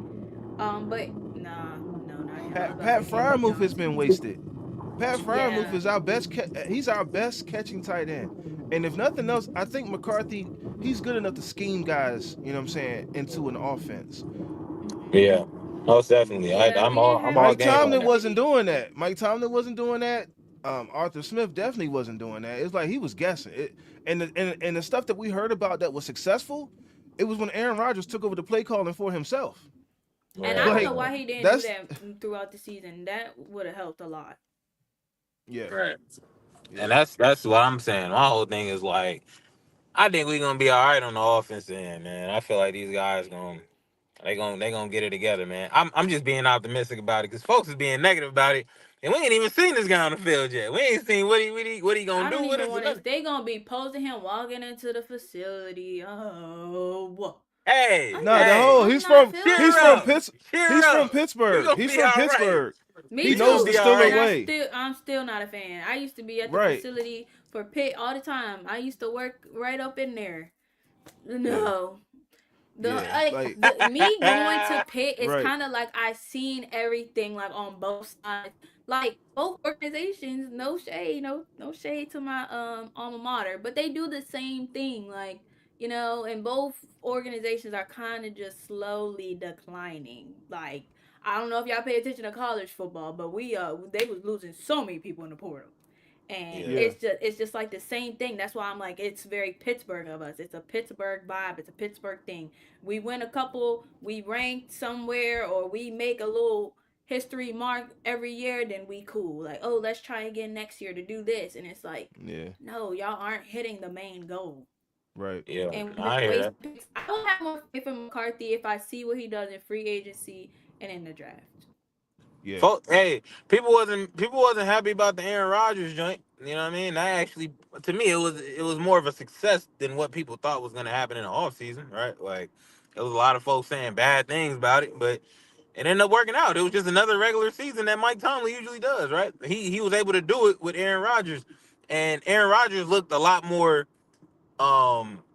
But nah, no, not him. I was about to Pat say Kendrick Fryermuth has been Johnson. wasted. Pat Fryermuth Yeah. is our best. He's our best catching tight end. And if nothing else, I think McCarthy he's good enough to scheme guys. You know what I'm saying into an offense. Mhm. Yeah. Most definitely. Yeah, we didn't I'm have all Mike game on Tomlin that. wasn't continuity. doing that. Mike Tomlin wasn't doing that. Arthur Smith definitely wasn't doing that. It's like he was guessing. And the stuff that we heard about that was successful, it was when Aaron Rodgers took over the play calling for himself. And I Right. don't Like know Right. why he didn't do that's that throughout the season. That would have helped a lot. yeah, Right. And yeah, that's what I'm saying. My whole thing is like, I think we're gonna be all right on the offense end, man. I feel like these guys they gonna get it together, man. I'm just being optimistic about it because folks is being negative about it, and we ain't even seen this guy on the field yet. We ain't seen what he I gonna don't do with even us or want to. nothing. They gonna be posting him walking into the facility. Oh, Hey, No, the hey, whole I'm not feeling he's cheer from it. up, Pitts cheer he's from up. We Pittsburgh. gonna He's be from all right. Pittsburgh. Me He We knows gonna the too, be all Steeler and right. way. I'm still not a fan. I used to be at the Right. facility for Pitt all the time. I used to work right up in there. Yeah. No, Yeah. Like the me going to Pitt is right. kind of like I seen everything like on both sides. Like both organizations, no shade, no shade to my alma mater, but they do the same thing. Like and both organizations are kind of just slowly declining. Like I don't know if y'all pay attention to college football, but they was losing so many people in the portal. And Yeah. Yeah. it's just like the same thing. That's why I'm like it's very Pittsburgh of us. It's a Pittsburgh vibe. It's a Pittsburgh thing. We win a couple, we rank somewhere, or we make a little history mark every year. Then we cool. Like let's try again next year to do this. And it's like Yeah. no, y'all aren't hitting the main goal. Right. Yeah, And we've I been hear that. wasting picks. I will have more faith in McCarthy if I see what he does in free agency and in the draft. Yeah. Hey, people wasn't happy about the Aaron Rodgers joint. You know what I mean? That actually, to me, it was more of a success than what people thought was going to happen in the offseason, right? Like, there was a lot of folks saying bad things about it, but it ended up working out. It was just another regular season that Mike Tomlin usually does, right? He was able to do it with Aaron Rodgers, and Aaron Rodgers looked a lot more.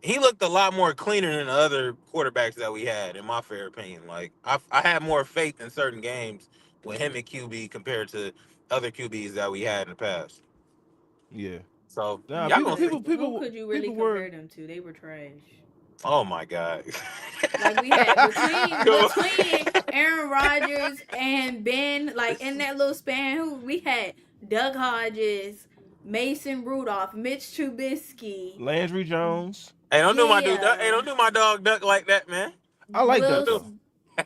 He looked a lot more cleaner than the other quarterbacks that we had, in my fair opinion. Like I had more faith in certain games with him at QB compared to other QBs that we had in the past. Yeah. So Nah, y'all people gonna see. people Because who people could you really people were compare them to? They were trash. Oh my god. Like we had between Come between Aaron Rodgers and Ben, like in that little span, who we had Doug Hodges, Mason Rudolph, Mitch Trubisky, Landry Jones. Hey, don't do my dude. Hey, yeah, don't do my dog Duck like that, man. I like Don't Duck Will. do.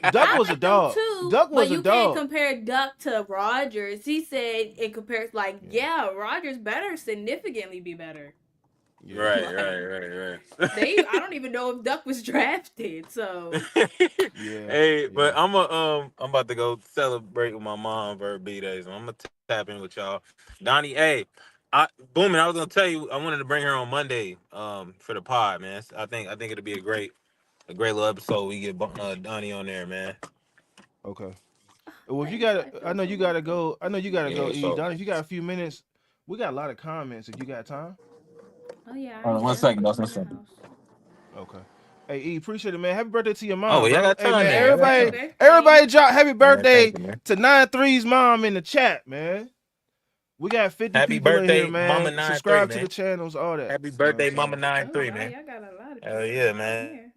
though. Duck I was a like them dog. too, Duck but was a you can't dog. compare Duck to Rodgers. He said it compares like, Yeah. yeah, Rodgers better significantly be better. Yeah. Right, Like right. I don't even know if Duck was drafted. So Yeah. Hey, Yeah. but I'm about to go celebrate with my mom for her B-Day, so I'm gonna tap in with y'all. Donnie, hey, Booming, I was gonna tell you I wanted to bring her on Monday, for the pod, man. I think it'll be a great little episode. We get Donnie on there, man. Okay. Well, if you thanks. got, I I feel know so you much gotta better. go. I know you gotta go. Yeah, E so Don, if you got a few minutes, we got a lot of comments. If you got time. Oh yeah, I hold on ain't one done second, much boss. One around the second. house. Okay. Hey E, appreciate it, man. Happy birthday to your Oh, mom, well, y'all bro. got Hey time man, then. Y'all got Happy everybody, time. birthday. everybody drop happy Yeah, thank birthday you, man. to 9-3's mom in the chat, man. We got 50 Happy people in here, birthday, Mama man. 93, Subscribe to man. the channels, all that. Happy You know what I'm birthday, Mama saying? 93, Oh wow, man. y'all got a lot of Hell people yeah, on man. here.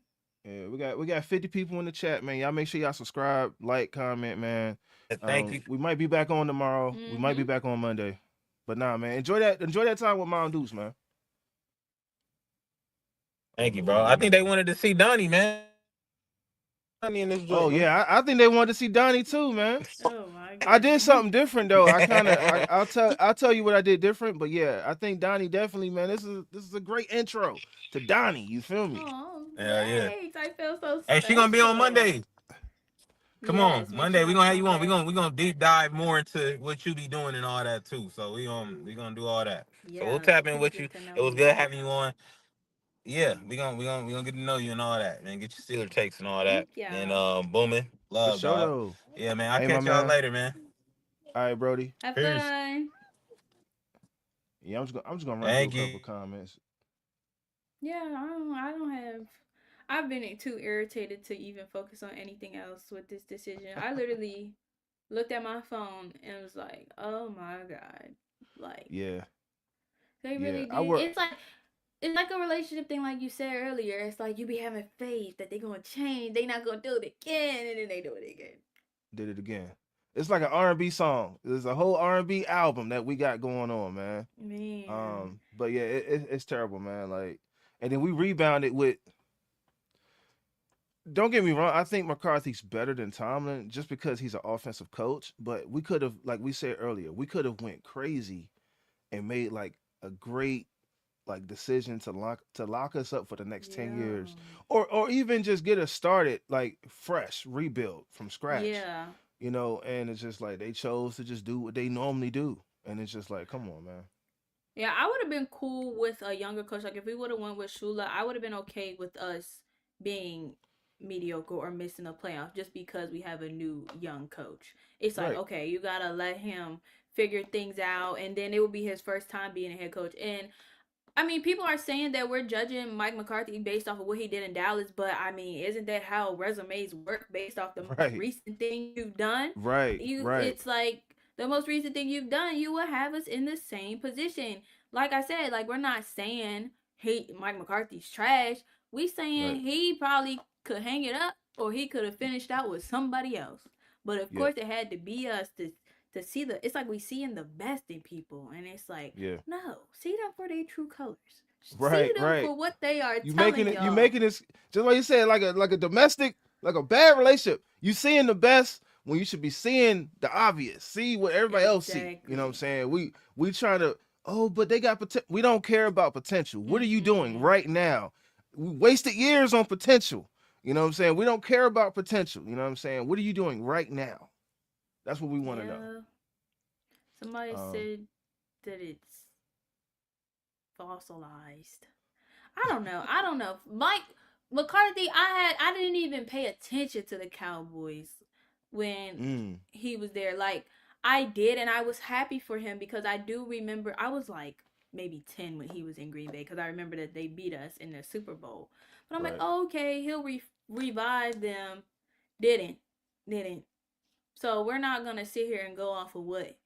Yeah, we got 50 people in the chat, man. Y'all make sure y'all subscribe, like, comment, man. And thank you. We might be back on tomorrow. We might be Mhm. back on Monday. But nah, man, enjoy that time with Mount Deuce, man. Thank you, bro. I think they wanted to see Donnie, man. Donnie in this Oh joint, man. yeah, I think they wanted to see Donnie too, man. Oh my I did goodness. something different though. I'll tell you what I did different, but yeah, I think Donnie definitely, man. This is a great intro to Donnie. You feel me? Oh, Hell yeah. thanks. I feel so Hey, she gonna be on special. Monday. Come on, Yes, make sure Monday we y'all gonna have you come on. back. We gonna deep dive more into what you be doing and all that too. So we gonna do all that. So we'll Yeah, tap in with you. get to know It was you. good having you on. Yeah, we gonna get to know you and all that, man. Get your Steeler takes and all that. Thank And y'all. booming For love, sure dog. though. Yeah, man. I'll Hey, my catch y'all man. later, man. All right, Brody. Have Peace. fun. Yeah, I'm just gonna run through a Thank you. couple comments. Yeah, I don't have. I've been too irritated to even focus on anything else with this decision. I literally looked at my phone and was like, "Oh my god!" Like Yeah, they yeah. really did. It's like a relationship thing, like you said earlier. It's like you be having faith that they gonna change. They not gonna do it again, and then they do it again. Did it again. It's like an R&B song. There's a whole R&B album that we got going on, man. Man, But yeah, it's terrible, man. Like, and then we rebounded with. Don't get me wrong. I think McCarthy's better than Tomlin just because he's an offensive coach. But we could have, like we said earlier, we could have went crazy and made like a great like decision to lock us up for the next 10 years, yeah, or even just get us started like fresh, rebuild from scratch. yeah. And it's just like they chose to just do what they normally do, and it's just like, come on, man. Yeah, I would have been cool with a younger coach. Like if we would have went with Shula, I would have been okay with us being mediocre or missing the playoff just because we have a new young coach. It's like, Right, okay, you gotta let him figure things out, and then it will be his first time being a head coach. And I mean, people are saying that we're judging Mike McCarthy based off of what he did in Dallas, but I mean, isn't that how resumes work based off the most right, recent thing you've done? right. It's like the most recent thing you've done, you will have us in the same position. Like I said, like we're not saying Mike McCarthy's trash. We saying Right. he probably could hang it up or he could have finished out with somebody else. But of Yeah. course, it had to be us to see it's like we seeing the best in people, and it's like Yeah. no, see them for their true colors. See Right. them Right. for what they are You making telling it. You y'all. making this just like you said, like a domestic, like a bad relationship. You seeing the best when you should be seeing the obvious. See what everybody else see. You know what I'm Exactly. saying? We trying to. Oh, but they got potential. We don't care about potential. What are you doing Mm-mm. right now? We wasted years on potential. You know what I'm saying? We don't care about potential. You know what I'm saying? What are you doing right now? That's what we want to know. Yeah. Somebody Um, said that it's fossilized. I don't know. I don't know. Mike McCarthy, I didn't even pay attention to the Cowboys when mm, he was there. Like I did, and I was happy for him because I do remember I was like maybe 10 when he was in Green Bay because I remember that they beat us in the Super Bowl. But I'm like, right. oh, okay, he'll revive them. Didn't, didn't. So we're not gonna sit here and go off of what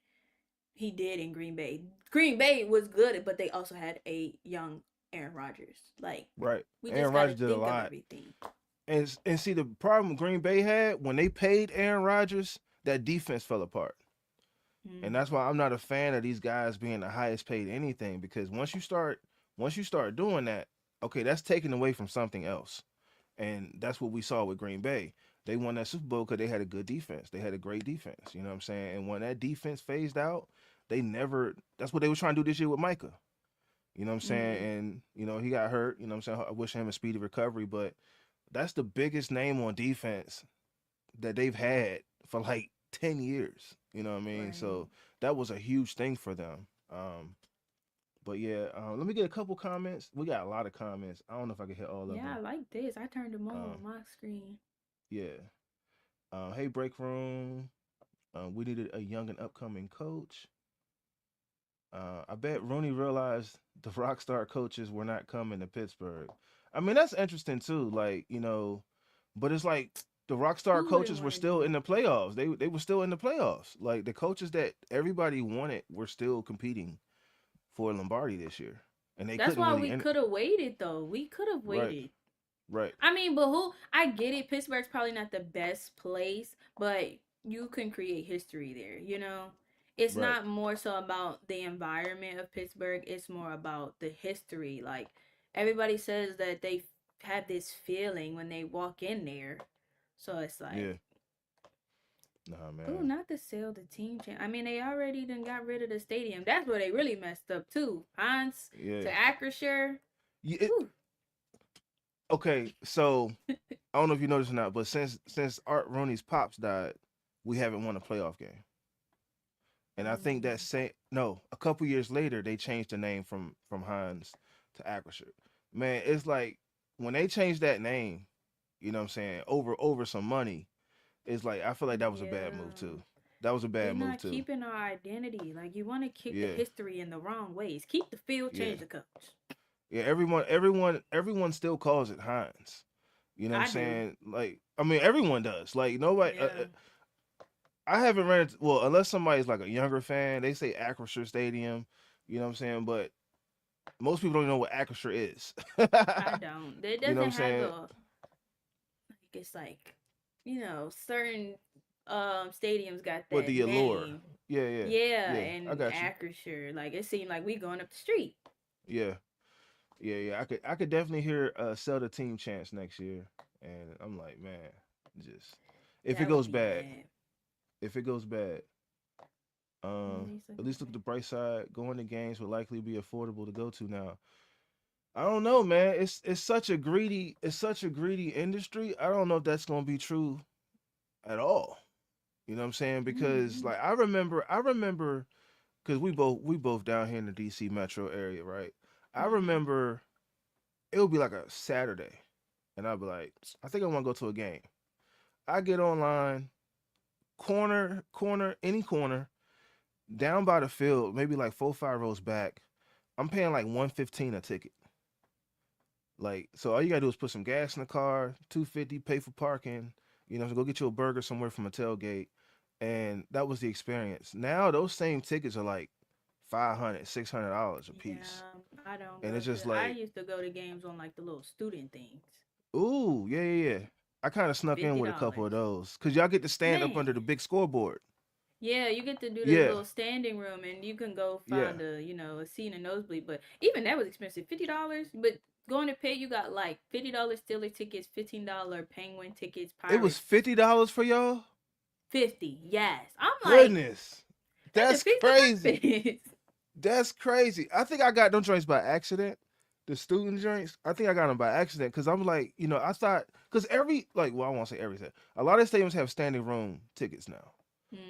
he did in Green Bay. Green Bay was good, but they also had a young Aaron Rodgers. Like Right. we just Aaron got to Rodgers did a think of lot. everything. And see the problem Green Bay had when they paid Aaron Rodgers, that defense fell apart. And that's why I'm not a fan of these guys being the highest paid anything because once you start doing that, okay, that's taken away from something else. And that's what we saw with Green Bay. They won that Super Bowl because they had a good defense. They had a great defense. You know what I'm saying? And when that defense phased out, they never. That's what they were trying to do this year with Micah. You know what I'm saying? Mm-hmm. And he got hurt. You know what I'm saying? I wish him a speedy recovery, but that's the biggest name on defense that they've had for like 10 years. You know what I mean? Right. So that was a huge thing for them. But yeah, let me get a couple comments. We got a lot of comments. I don't know if I can hit all of Yeah, them. I like this. I turned them on Um, my screen. yeah. Hey, break room. We needed a young and upcoming coach. I bet Rooney realized the rock star coaches were not coming to Pittsburgh. I mean, that's interesting too. Like, but it's like the rock star Who wouldn't coaches were want to still do in it? the playoffs. They were still in the playoffs. Like the coaches that everybody wanted were still competing for Lombardi this year, and they That's couldn't why really we end. could have waited though. We could have Right, waited. right, I mean, but who? I get it. Pittsburgh's probably not the best place, but you can create history there. it's Right. not more so about the environment of Pittsburgh. It's more about the history. Like everybody says that they have this feeling when they walk in there. So it's Yeah. like, Nah, oh, man. not to sell the team champ. I mean, they already done got rid of the stadium. That's where they really messed up too. Hans Yeah. to Acrisure. Yeah. Whew. Okay, so I don't know if you noticed or not, but since Art Rooney's pops died, we haven't won a playoff game. And I think that same no, a couple years later they changed the name from Hines to Acrisure. Man, it's like when they changed that name, you know what I'm saying, over some money, it's like I feel like that was a bad move Yeah. too. That was a We're bad move not too. keeping our identity. Like you want to keep the Yeah, history in the wrong ways. Keep the field, yeah, change the coach. yeah. Everyone still calls it Hines. You know what I'm I do. saying? Like, I mean, everyone does. Like nobody. Yeah. I haven't ran into, well, unless somebody's like a younger fan, they say Acrisure Stadium. You know what I'm saying? But most people don't know what Acrisure is. I don't. It You know what I'm doesn't have saying? a like it's like, certain stadiums got But that the allure. name. Yeah, yeah, Yeah, yeah. I and got you. Acrisure. Like it seemed like we going up the street. Yeah, yeah, yeah. I could definitely hear sell the team chance next year, and I'm like, man, just if it That would goes be bad, mad. if it goes bad, He's at looking least look for at the bright side. Going to games will likely be affordable to go to now. I don't know, man. It's such a greedy industry. I don't know if that's gonna be true at all. You know what I'm saying? Because mm-hmm. like I remember because we both down here in the DC metro area, right? I Mm-hmm. remember it would be like a Saturday, and I'd be like, I think I want to go to a game. I get online, any corner, down by the field, maybe like 4 5 rows back. I'm paying like 115 a ticket. Like, so all you gotta do is put some gas in the car, 250, pay for parking, go get you a burger somewhere from a tailgate. And that was the experience. Now those same tickets are like $500, $600 a piece. Yeah, I don't And go it's just to. I like, used to go to games on like the little student things. ooh, yeah, yeah, yeah. I kind of snuck in fifty with a couple of dollars, those. Cause y'all get to stand up man. under the big scoreboard. Yeah, you get to do the Yeah, little standing room, and you can go yeah. find a seat in a nosebleed. But even that was expensive, $50. But going to pay, you got like $50 Steeler tickets, $15 Penguin tickets, It was Pirates $50 for y'all? 50. Yes, I'm like Goodness. that That's defeats the crazy. purpose. That's crazy. I think I got them joints by accident. The student joints. I think I got them by accident because I'm like, I thought because well, I won't say everything. A lot of stadiums have standing room tickets now.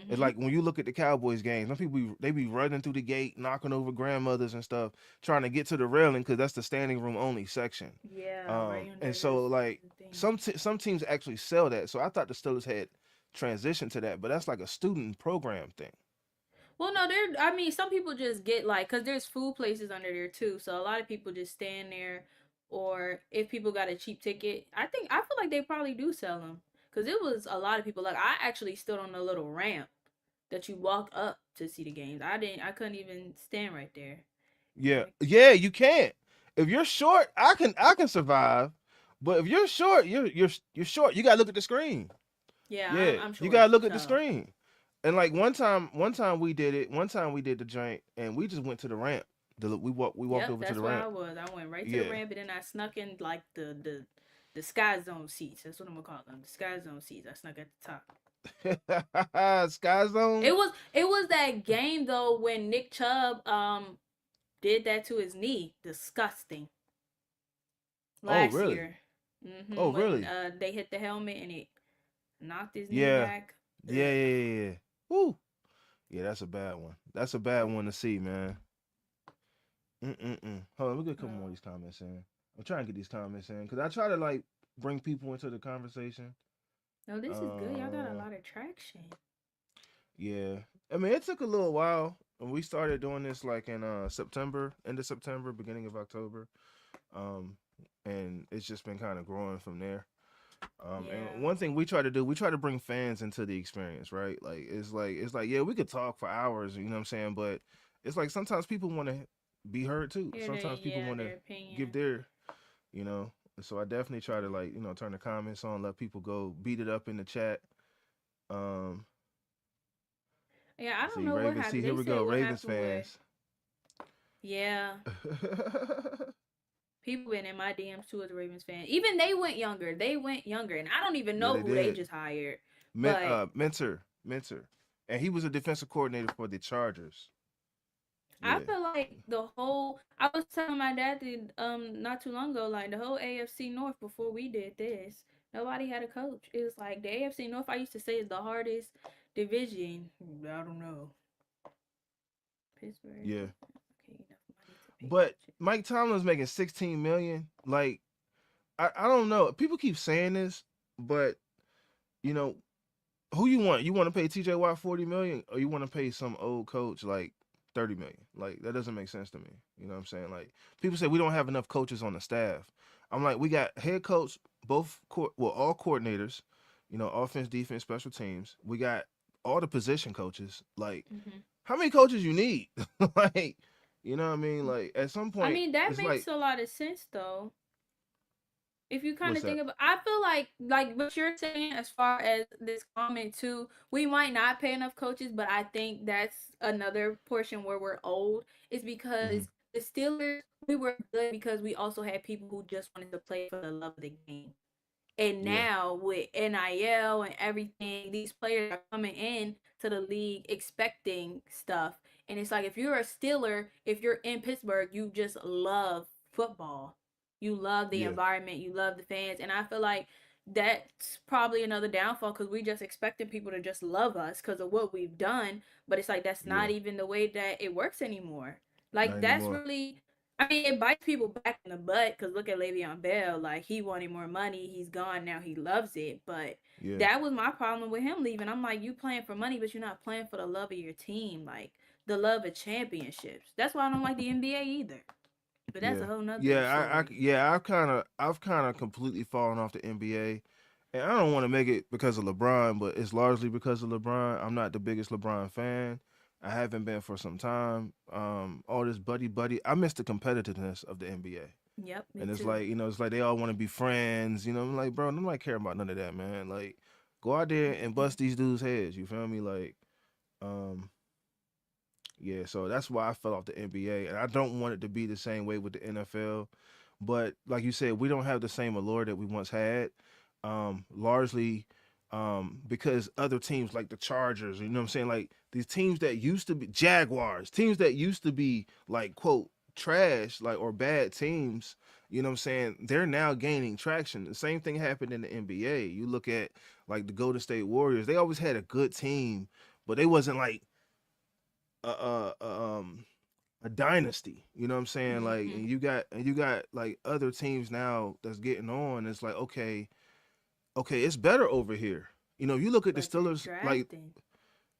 It's Mhm. like when you look at the Cowboys games, some people they be running through the gate, knocking over grandmothers and stuff, trying to get to the railing because that's the standing room only section. Yeah, right And under so like the thing. some teams actually sell that. So I thought the Steelers had transitioned to that, but that's like a student program thing. Well, no, there. I mean, some people just get like, cause there's food places under there too. So a lot of people just stand there, or if people got a cheap ticket, I feel like they probably do sell them. Cause it was a lot of people. Like I actually stood on a little ramp that you walk up to see the games. I couldn't even stand right there. Yeah, Like, yeah, you can't. If you're short, I can survive. But if you're short, you're short. You gotta look at the screen. yeah, Yeah, I'm you short. gotta look at the So screen. And like one time we did it. One time we did the joint, and we just went to the ramp. We walked yep, over to the that's where ramp. I was. I went right to the Yeah. ramp, and then I snuck in like the sky zone seats. That's what I'm gonna call them. The sky zone seats. I snuck at the top. Sky Zone. It was that game though when Nick Chubb did that to his knee. Disgusting. Oh Last really? year. Oh When really? they hit the helmet and it knocked his knee Yeah. back. Yeah. Yeah. Ugh. Yeah. Yeah. Woo. Yeah, that's a bad one. That's a bad one to see, man. Mm-mm-mm. Hold on, we get a couple more of Oh. these comments in. I'm trying to get these comments in because I try to like bring people into the conversation. No, this is good. Y'all got a Uh, lot of traction. yeah. I mean, it took a little while, and we started doing this like in September, end of September, beginning of October. Um, and it's just been kind of growing from there. And Yeah. one thing we try to do, we try to bring fans into the experience, right? Like, yeah, we could talk for hours, you know what I'm saying? But it's like sometimes people want to be heard too. Hear their Sometimes people yeah, want to their give opinion. their, you know. So I definitely try to like, turn the comments on, let people go beat it up in the chat. Um, Yeah, I don't See, know what Ravens. See, happened. here They we said go, what Ravens happened where, fans. yeah, people been in my DMs too as a Ravens fan. Even they went younger. They went younger, and I don't even Yeah, know they who they did. just hired. But Mentor, and he was a defensive coordinator for the Chargers. I Yeah, feel like the whole. I was telling my dad not too long ago, like the whole AFC North before we did this, nobody had a coach. It was like the AFC North. I used to say is the hardest division. I don't know. Pittsburgh. yeah. Okay, enough money to pay But coaches. Mike Tomlin's making 16 million. Like, I don't know. People keep saying this, but you know, who you want? You want to pay TJ Watt 40 million, or you want to pay some old coach like 30 million? Like, that doesn't make sense to me. You know what I'm saying? Like, people say we don't have enough coaches on the staff. I'm like, we got head coach, all coordinators, offense, defense, special teams. We got all the position coaches. Like, Mm-hmm. how many coaches you need? Like, you know what I mean? Like, at some I point, mean, that it's makes like, a lot of sense though. If you kind what's of think that? about, I feel like what you're saying as far as this comment too, we might not pay enough coaches, but I think that's another portion where we're old is Mm-hmm. because the Steelers, we were good because we also had people who just wanted to play for the love of the game. And Yeah, now with NIL and everything, these players are coming in to the league expecting stuff. And it's like if you're a Steeler, if you're in Pittsburgh, you just love football. You love the yeah, environment, you love the fans. And I feel like that's probably another downfall because we just expecting people to just love us because of what we've done. But it's like that's yeah. not even the way that it works anymore. Not Like that's anymore. really, I mean, it bites people back in the butt because look at Le'Veon Bell. Like, he wanted more money. He's gone now. He loves it. But Yeah, that was my problem with him leaving. I'm like, you playing for money, but you're not playing for the love of your team. Like, the love of championships. That's why I don't like the NBA either. But that's yeah, a whole nother yeah. story. I've kind of completely fallen off the NBA, and I don't want to make it because of LeBron, but it's largely because of LeBron. I'm not the biggest LeBron fan. I haven't been for some time. All this buddy, I miss the competitiveness of the NBA. Yep, me And it's too. like, it's like they all want to be friends. I'm like, bro, nobody care about none of that, man. Like, go out there and Mm-mm. bust these dudes' heads. You feel me? Like, um, yeah. So that's why I fell off the NBA, and I don't want it to be the same way with the NFL. But like you said, we don't have the same allure that we once had. Largely, because other teams like the Chargers, you know what I'm saying, like these teams that used to be Jaguars, teams that used to be like quote trash, like or bad teams, you know what I'm saying, they're now gaining traction. The same thing happened in the NBA. You look at like the Golden State Warriors, they always had a good team, but they wasn't like a a dynasty. You know what I'm saying? Like, Mm-hmm. and you got like other teams now that's getting on. It's like, okay, it's better over here. You look at the But they're Steelers, like, drafting.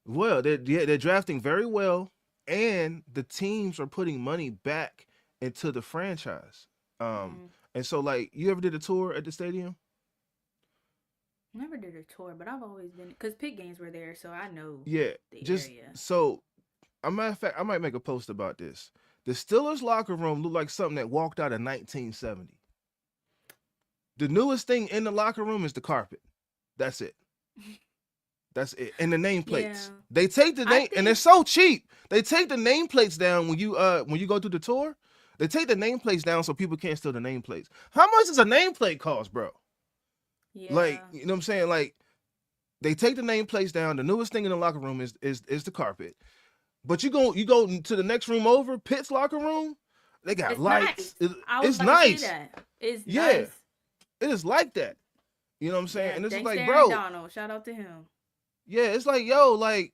well, they're drafting very well, and the teams are putting money back into the franchise. Um, Mm. and so like, you ever did a tour at the stadium? Never did a tour, but I've always been, because pit games were there, so I know Yeah, the just area. so a matter of fact, I might make a post about this. The Steelers locker room looked like something that walked out of 1970. The newest thing in the locker room is the carpet. That's it. That's it. And the Yeah. nameplates. They take the I name, and they're think so cheap. They take the nameplates down when you go through the tour. They take the nameplates down so people can't steal the nameplates. How much does a nameplate cost, bro? Like, yeah. you know what I'm saying? Like, they take the nameplates down. The newest thing in the locker room is the carpet. But you go to the next room over, Pitt's locker room. They got It's lights. nice. I was It's about to say nice. that. It's Yeah, nice. it is like that. You know what I'm saying? Yeah, And it's just thanks to like, Aaron bro, Donald. Shout out to him. yeah, it's like, yo, like,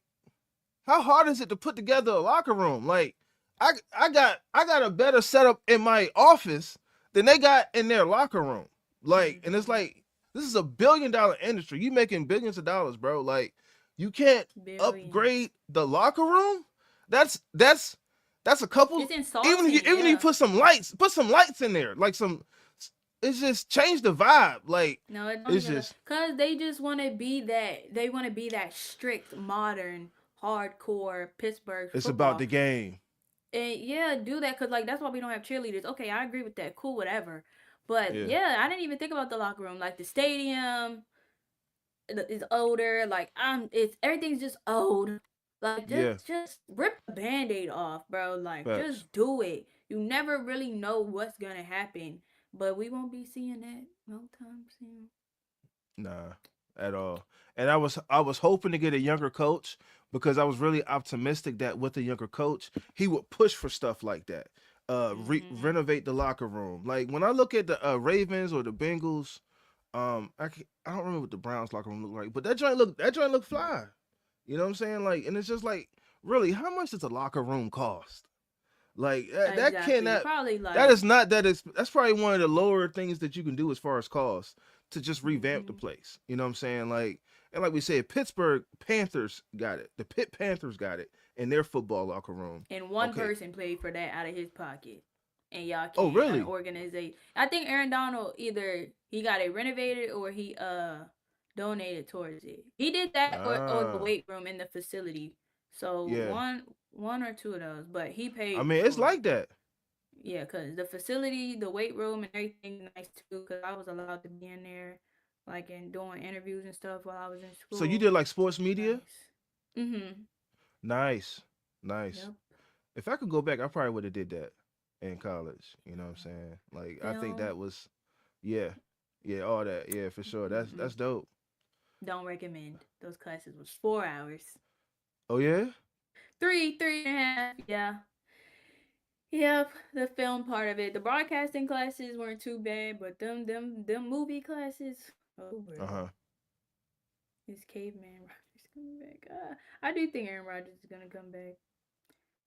how hard is it to put together a locker room? Like, I got a better setup in my office than they got in their locker room. Like, and it's Mm-hmm. like, this is $1 billion industry. You making billions of dollars, bro. Like, you can't Billions. upgrade the locker room. That's a couple. It's Even if you insulting, even if you yeah. put some lights in there, like some. It's just change the vibe. Like, No, it don't it's even look, just cause they just want to be that. They want to be that strict, modern, hardcore Pittsburgh it's about football. the game. And yeah, do that, cause like that's why we don't have cheerleaders. Okay, I agree with that. Cool, whatever. But Yeah. yeah, I didn't even think about the locker room. Like the stadium is older. Like it's everything's just old. Like, Yeah, just rip the band-aid off, bro. Like, facts. just do it. You never really know what's gonna happen, but we won't be seeing that no time soon. Nah, at all. And I was hoping to get a younger coach because I was really optimistic that with a younger coach, he would push for stuff like that. Mm-hmm. Renovate the locker room. Like when I look at the Ravens or the Bengals, I don't remember what the Browns locker room looked like, but that joint look fly. You know what I'm saying? Like, and it's just like, really, how much does a locker room cost? Like that Exactly. cannot. Probably That like. is not that. That's probably one of the lower things that you can do as far as cost to just revamp the Mm-hmm. place. You know what I'm saying? Like, and like we said, Pittsburgh Panthers got it. The Pitt Panthers got it in their football locker room. And one Okay. person paid for that out of his pocket. And y'all Oh, can't really? organize. I think Aaron Donald either he got it renovated or he donated towards it. He did that or the Ah, weight room in the facility. So yeah. one or two of those, but he I paid mean, it's for like it. that. Yeah, cause the facility, the weight room, and everything is nice too. Cause I was allowed to be in there, like and doing interviews and stuff while I was in So you school. did like sports media? Nice. Mhm. Nice, nice. Yep. If I could go back, I probably would have did that in college. You know what I'm saying? Like, I think Film. that was, yeah, yeah, all that, yeah, for sure. That's Mm-mm. dope. Don't recommend. Those classes was 4 hours. Oh yeah. Three and a half. Yeah. Yep. The film part of it. The broadcasting classes weren't too bad, but them movie classes. Oh, Uh bro. huh. Is Caveman Rogers coming back? I do think Aaron Rodgers is gonna come back.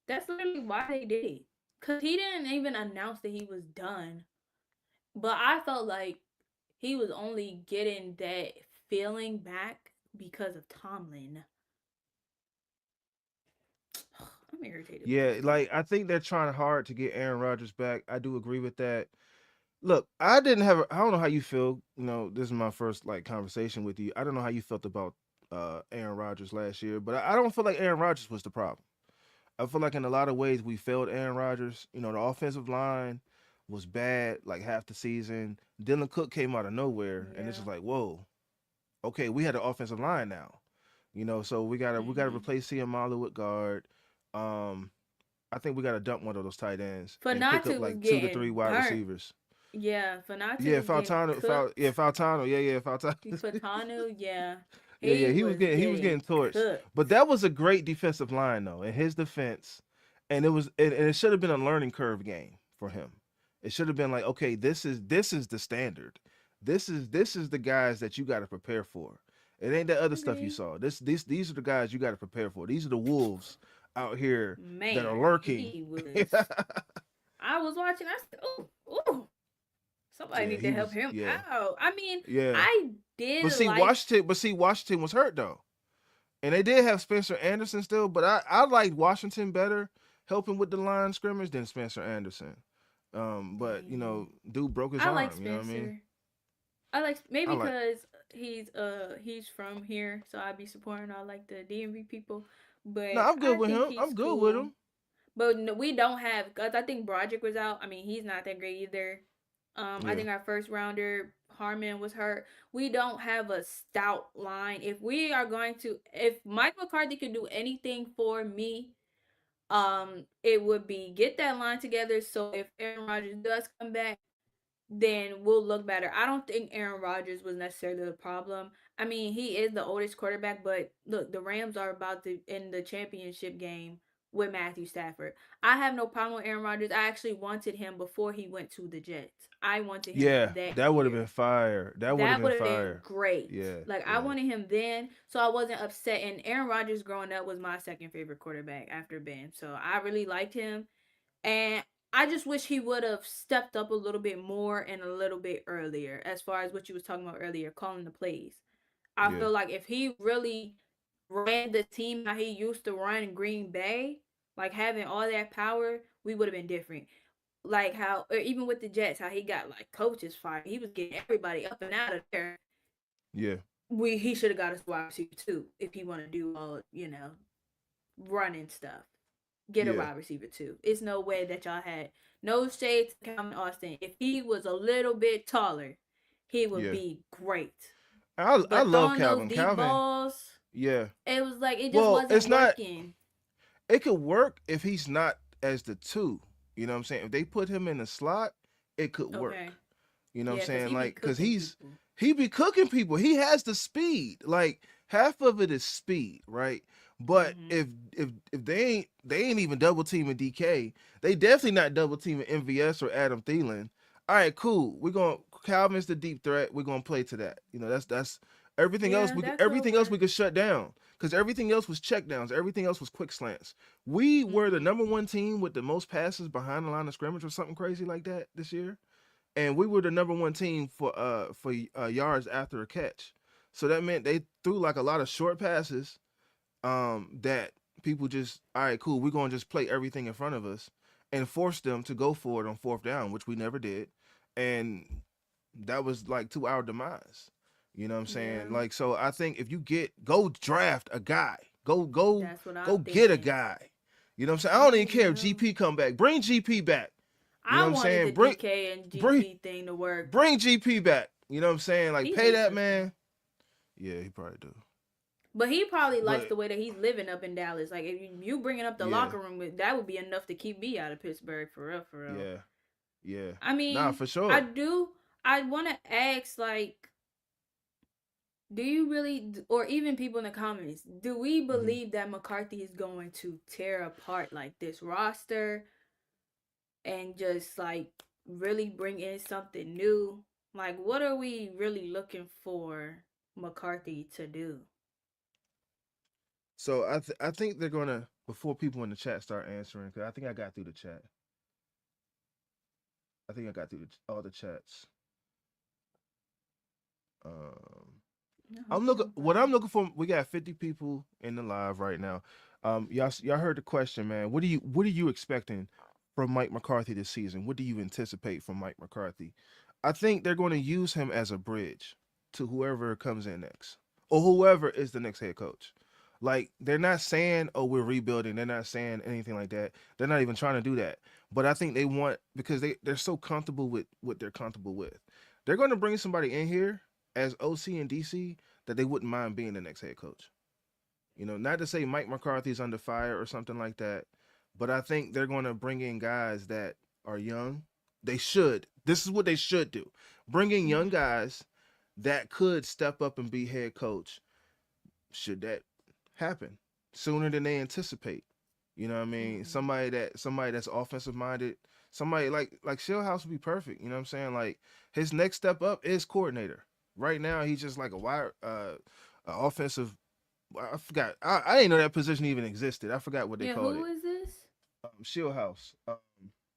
That's literally why they did it. Cause he didn't even announce that he was done. But I felt like he was only getting that feeling back because of Tomlin. I'm irritated with Yeah, this guy. like I think they're trying hard to get Aaron Rodgers back. I do agree with that. Look, I didn't have. I don't know how you feel. You know, this is my first like conversation with you. I don't know how you felt about Aaron Rodgers last year, but I don't feel like Aaron Rodgers was the problem. I feel like in a lot of ways we failed Aaron Rodgers. You know, the offensive line was bad like half the season. Dylan Cook came out of nowhere, and it's Yeah. just like, whoa, okay, we had an offensive line now. You know, so we gotta Mm-hmm. replace Malu with guard. Um, I think we gotta dump one of those tight ends and pick up Fanatu was like two to three getting wide burnt. receivers. Yeah, Fanatu Yeah, was getting cooked. Faltano, yeah, Faltano. Fatanu, yeah, Yeah, he he was was getting getting torched. But cooked. that was a great defensive line though, in his defense, and it should have been a learning curve game for him. It should have been like, okay, this is the standard. This is the guys that you got to prepare for. It ain't that other stuff you Agree. saw. These are the guys you got to prepare for. These are the wolves out here that are Man, lurking. he yeah, was. I was watching. I said, "Oh, somebody need to he help was. him Yeah, out." I mean, yeah. I did like. But see, Washington was hurt though. And they did have Spencer Anderson still, but I liked Washington better helping with the line scrimmage than Spencer Anderson. But Dang. dude broke his I like arm. You know what I mean? Spencer. I like I maybe like. because he's from here, so I'd be supporting all like the DMV people. No, But I'm good I with think him. he's I'm good with cool. him. But no, we don't have because I think Broderick was out. I mean, he's not that great either. I Yeah, think our first rounder Harmon was hurt. We don't have a stout line. If we are going to, if Mike McCarthy could do anything for me, it would be get that line together. So if Aaron Rodgers does come back, then we'll look better. I don't think Aaron Rodgers was necessarily the problem. I mean, he is the oldest quarterback, but look, the Rams are about to in the championship game with Matthew Stafford. I have no problem with Aaron Rodgers. I actually wanted him before he went to the Jets. I wanted him yeah. that That would have year. been fire. That would have That been would have been fire. great. Yeah, Like I yeah, wanted him then, so I wasn't upset. And Aaron Rodgers growing up was my second favorite quarterback after Ben. So I really liked him. And I just wish he would have stepped up a little bit more and a little bit earlier, as far as what you was talking about earlier, calling the plays. I yeah, feel like if he really ran the team how he used to run in Green Bay, like having all that power, we would have been different. Like how, or even with the Jets, how he got like coaches fired. He was getting everybody up and out of there. yeah, He should have got us wide receiver too if he want to do all running stuff. Get a yeah, wide receiver too. It's no way that y'all had no shade to Calvin Austin. If he was a little bit taller, he would yeah. be great. I But love throwing those Calvin. deep Calvin. balls, Yeah. It was like it just Well, wasn't it's not. working. It could work if he's not as the two. You know what I'm saying? If they put him in the slot, it could Okay. work. You know what I'm Yeah, because saying? he be Like, cause cooking people. he be cooking people. He has the speed. Like half of it is speed, right? But Hmm. if they ain't even double teaming DK, they definitely not double teaming MVS or Adam Thielen. All right, cool. We're gonna Calvin's the deep threat. We're gonna play to that. You know, that's everything else. Yeah, that could Everything else work. we could shut down because everything else was check downs. Everything else was quick slants. We were the Hmm. number one team with the most passes behind the line of scrimmage or something crazy like that this year, and we were the number one team for yards after a catch. So that meant they threw like a lot of short passes. That people just all right, cool. We're gonna just play everything in front of us and force them to go for it on fourth down, which we never did, and that was like to our demise. You know what I'm saying? Yeah, Like, so I think if you go draft a guy, that's what go I'm get a thinking. guy. You know what I'm saying? I don't even Oh care if yeah. GP come back. Bring GP back. You know I what I'm wanted saying? the DK and Bring GP thing to work. bring GP back. You know what I'm saying? Like He pay hates that us though. man. Yeah, he probably do. But he probably likes But the way that he's living up in Dallas. Like if you bringing up the yeah, locker room, that would be enough to keep me out of Pittsburgh for real, for real. yeah, yeah. I Nah, mean, for I sure. do. I want to ask, like, do you really, or even people in the comments, do we Hmm. believe that McCarthy is going to tear apart like this roster and just like really bring in something new? Like, what are we really looking for McCarthy to do? So I think they're gonna before people in the chat start answering because I think I got through the chat. I think I got through all the chats. Um, I hope I'm you looking. don't What find I'm it. looking for. We got 50 people in the live right now. Y'all heard the question, man. What are you expecting from Mike McCarthy this season? What do you anticipate from Mike McCarthy? I think they're going to use him as a bridge to whoever comes in next or whoever is the next head coach. Like they're not saying, "Oh, we're rebuilding." They're not saying anything like that. They're not even trying to do that. But I think they want because they're so comfortable with what they're comfortable with. They're going to bring somebody in here as OC and DC that they wouldn't mind being the next head coach. You know, not to say Mike McCarthy's under fire or something like that, but I think they're going to bring in guys that are young. They should. This is what they should do. Bring in young Mm-hmm. guys that could step up and be head coach should that happen sooner than they anticipate. You know what I mean? Mm-hmm. Somebody that's offensive minded, somebody like Shieldhouse would be perfect. You know what I'm saying? Like his next step up is coordinator. Right now he's just like a wire a offensive I forgot. I didn't know that position even existed. I forgot what they Yeah, called who it. is this? Shieldhouse.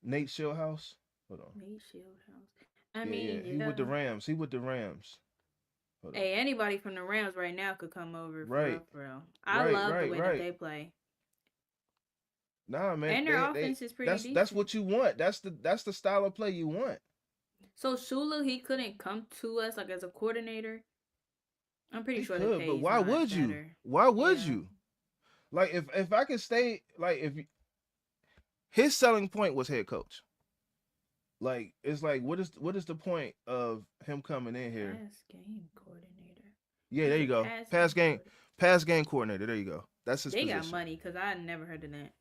Nate Shieldhouse. Hold on. Nate Shieldhouse. I Yeah, yeah. mean, He with yeah. the Rams. He with the Rams. Hold on. Hey, anybody from the Rams right now could come over for real, Right. for real. I Right, love the right, way that right. they play. Nah, man. And their They offense is pretty that's decent. what you want. That's the style of play you want. So Shula, he couldn't come to us like as a coordinator. I'm pretty He sure the could, but pay is why not would you? better. Why would Yeah. you? Like if I could stay like if his selling point was head coach. Like it's like what is the point of him coming in here? Pass game coordinator. Yeah, there He's you a go. pass game coordinator. Pass game coordinator. There you go. That's his They got position. money because I never heard of that.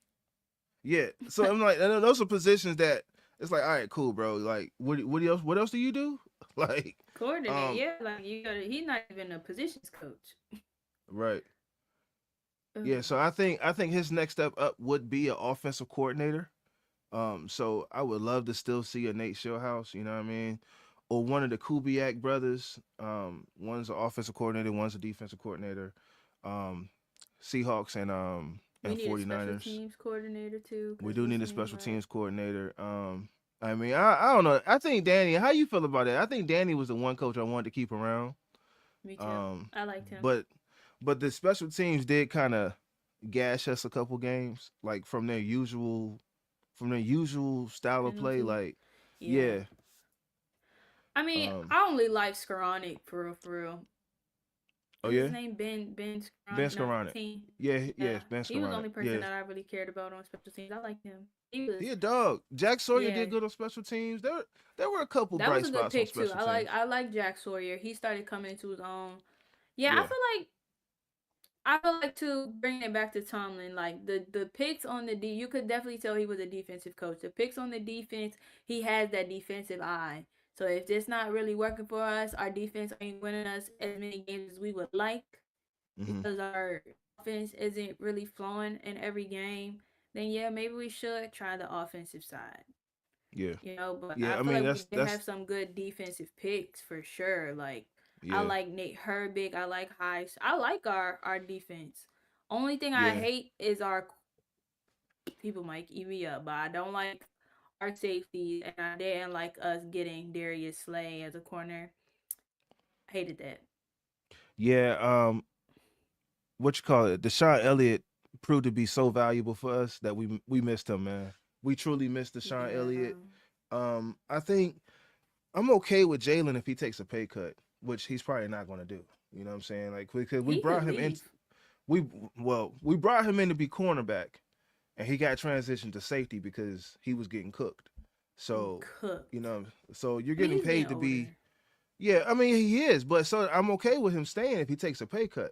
Yeah. So I'm like, and those are positions that it's like, all right, cool, bro. Like, what else do you do? Like, Coordinator, um, yeah, like you gotta. He's not even a positions coach. right. Ugh. Yeah. So I think his next step up would be an offensive coordinator. So I would love to still see a Nate Shieldhouse. You know what I mean? Or one of the Kubiak brothers. One's an offensive coordinator, one's a defensive coordinator. Um, Seahawks We and need a special 49ers. teams coordinator too, We because do we need a seen special like teams coordinator. I mean, I don't know. I think Danny. How you feel about that? I think Danny was the one coach I wanted to keep around. me too. Um, I liked him. but the special teams did kind of gash us a couple games, like from their usual style of play. Penalties. Like, Yeah. yeah, I mean, um, I only like Skoranek for real, for real. oh Is his yeah, name Ben Ben Skoranek, Skowronek. 19? Yeah, yeah, Yeah. Ben He was the only Skowronek. person Yeah, that I really cared about on special teams. I liked him. He was he a dog. Jack Sawyer yeah. did good on special teams. There were a couple That was bright a good spots on pick too. special teams. I like Jack Sawyer. He started coming into his own. Yeah, I Yeah, feel like I would like to bring it back to Tomlin. Like the picks on the you could definitely tell he was a defensive coach. The picks on the defense, he has that defensive eye. So if it's not really working for us, our defense ain't winning us as many games as we would like Mm-hmm. because our offense isn't really flowing in every game. Then yeah, maybe we should try the offensive side. Yeah. But Yeah. I I feel mean, like we did that's have some good defensive picks for sure. Like I yeah. like Nate Herbig, I like Heist. I like our defense. Only thing I Yeah. hate is our people might eat me up, but I don't like our safeties, and I didn't like us getting Darius Slay as a corner. Hated that. Yeah. What you call it? Deshaun Elliott proved to be so valuable for us that we missed him, man. We truly missed Deshaun Yeah. Elliott. I think I'm okay with Jalen if he takes a pay cut, which he's probably not going to do. You know what I'm saying? Like because we He could brought him in, leave. we we brought him in to be cornerback, and he got transitioned to safety because he was getting cooked. So Cooked. so you're I mean, getting he's getting paid to be. older. Yeah, I mean he is, but so I'm okay with him staying if he takes a pay cut.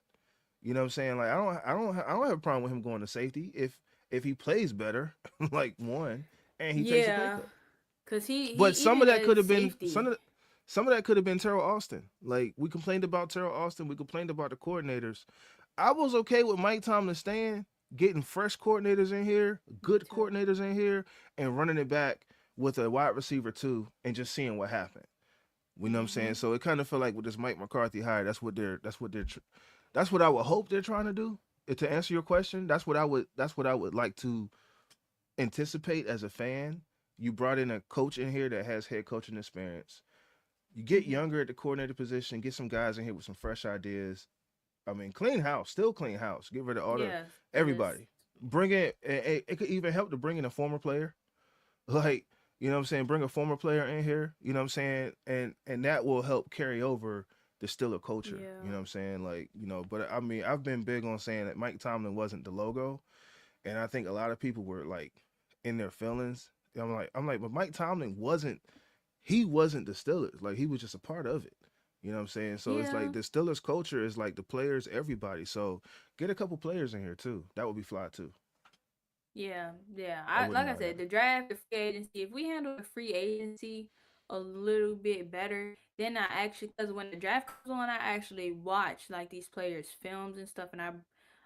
You know what I'm saying? Like I don't have a problem with him going to safety if he plays better, like one, and he takes a pay Yeah, cut. cause he But some even of that could as have been safety. some of that could have been Terrell Austin. Like we complained about Terrell Austin, we complained about the coordinators. I was okay with Mike Tomlin staying, getting fresh coordinators in here, Me good too. coordinators in here, and running it back with a wide receiver too, and just seeing what happened. You know what I'm saying? Mhm. So it kind of felt like with this Mike McCarthy hire, that's what I would hope they're trying to do. To answer your question, that's what I would like to anticipate as a fan. You brought in a coach in here that has head coaching experience. You get Mhm. younger at the coordinator position, get some guys in here with some fresh ideas. I mean, clean house, still clean house. Get rid of all the Yes, cause everybody. Bring in it could even help to bring in a former player. Like, you know what I'm saying? Bring a former player in here, you know what I'm saying? And that will help carry over the Steeler culture. You know yeah. what I'm saying? Like, but I mean, I've been big on saying that Mike Tomlin wasn't the logo. And I think a lot of people were like in their feelings. I'm like, but Mike Tomlin wasn't the Steelers. Like he was just a part of it. You know what I'm saying? So it's like Yeah. the Steelers culture is like the players, everybody. So get a couple players in here too. That would be fly too. Yeah, yeah. I I wouldn't like I mind said, that. the draft, the free agency. If we handle the free agency a little bit better, then I actually, because when the draft comes on, I actually watch like these players' films and stuff, and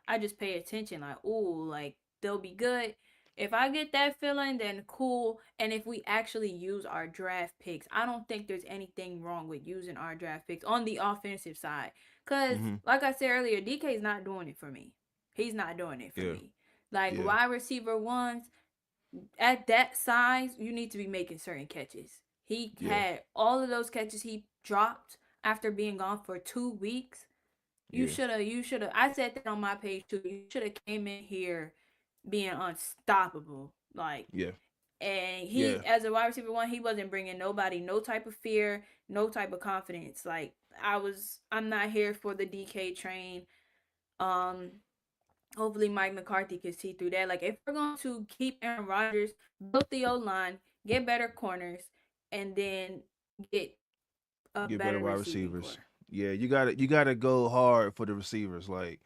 I just pay attention. Like, oh, like they'll be good. If I get that feeling, then cool. And if we actually use our draft picks, I don't think there's anything wrong with using our draft picks on the offensive side. Cause Mm-hmm. like I said earlier, DK's not doing it for me. He's not doing it for Yeah. me. Like Yeah. wide receiver ones, at that size, you need to be making certain catches. He Yeah. had all of those catches he dropped after being gone for 2 weeks. Yeah. You should have. I said that on my page too. You should have came in here being unstoppable. Like, Yeah. and Yeah. he, as a wide receiver one, he wasn't bringing nobody no type of fear, no type of confidence. Like, I'm not here for the DK train. Um, Hopefully Mike McCarthy can see through that. Like if we're going to keep Aaron Rodgers, build the O line, get better corners, and then get a Get better better wide receiving receivers. core. Yeah, you gotta go hard for the receivers. Like,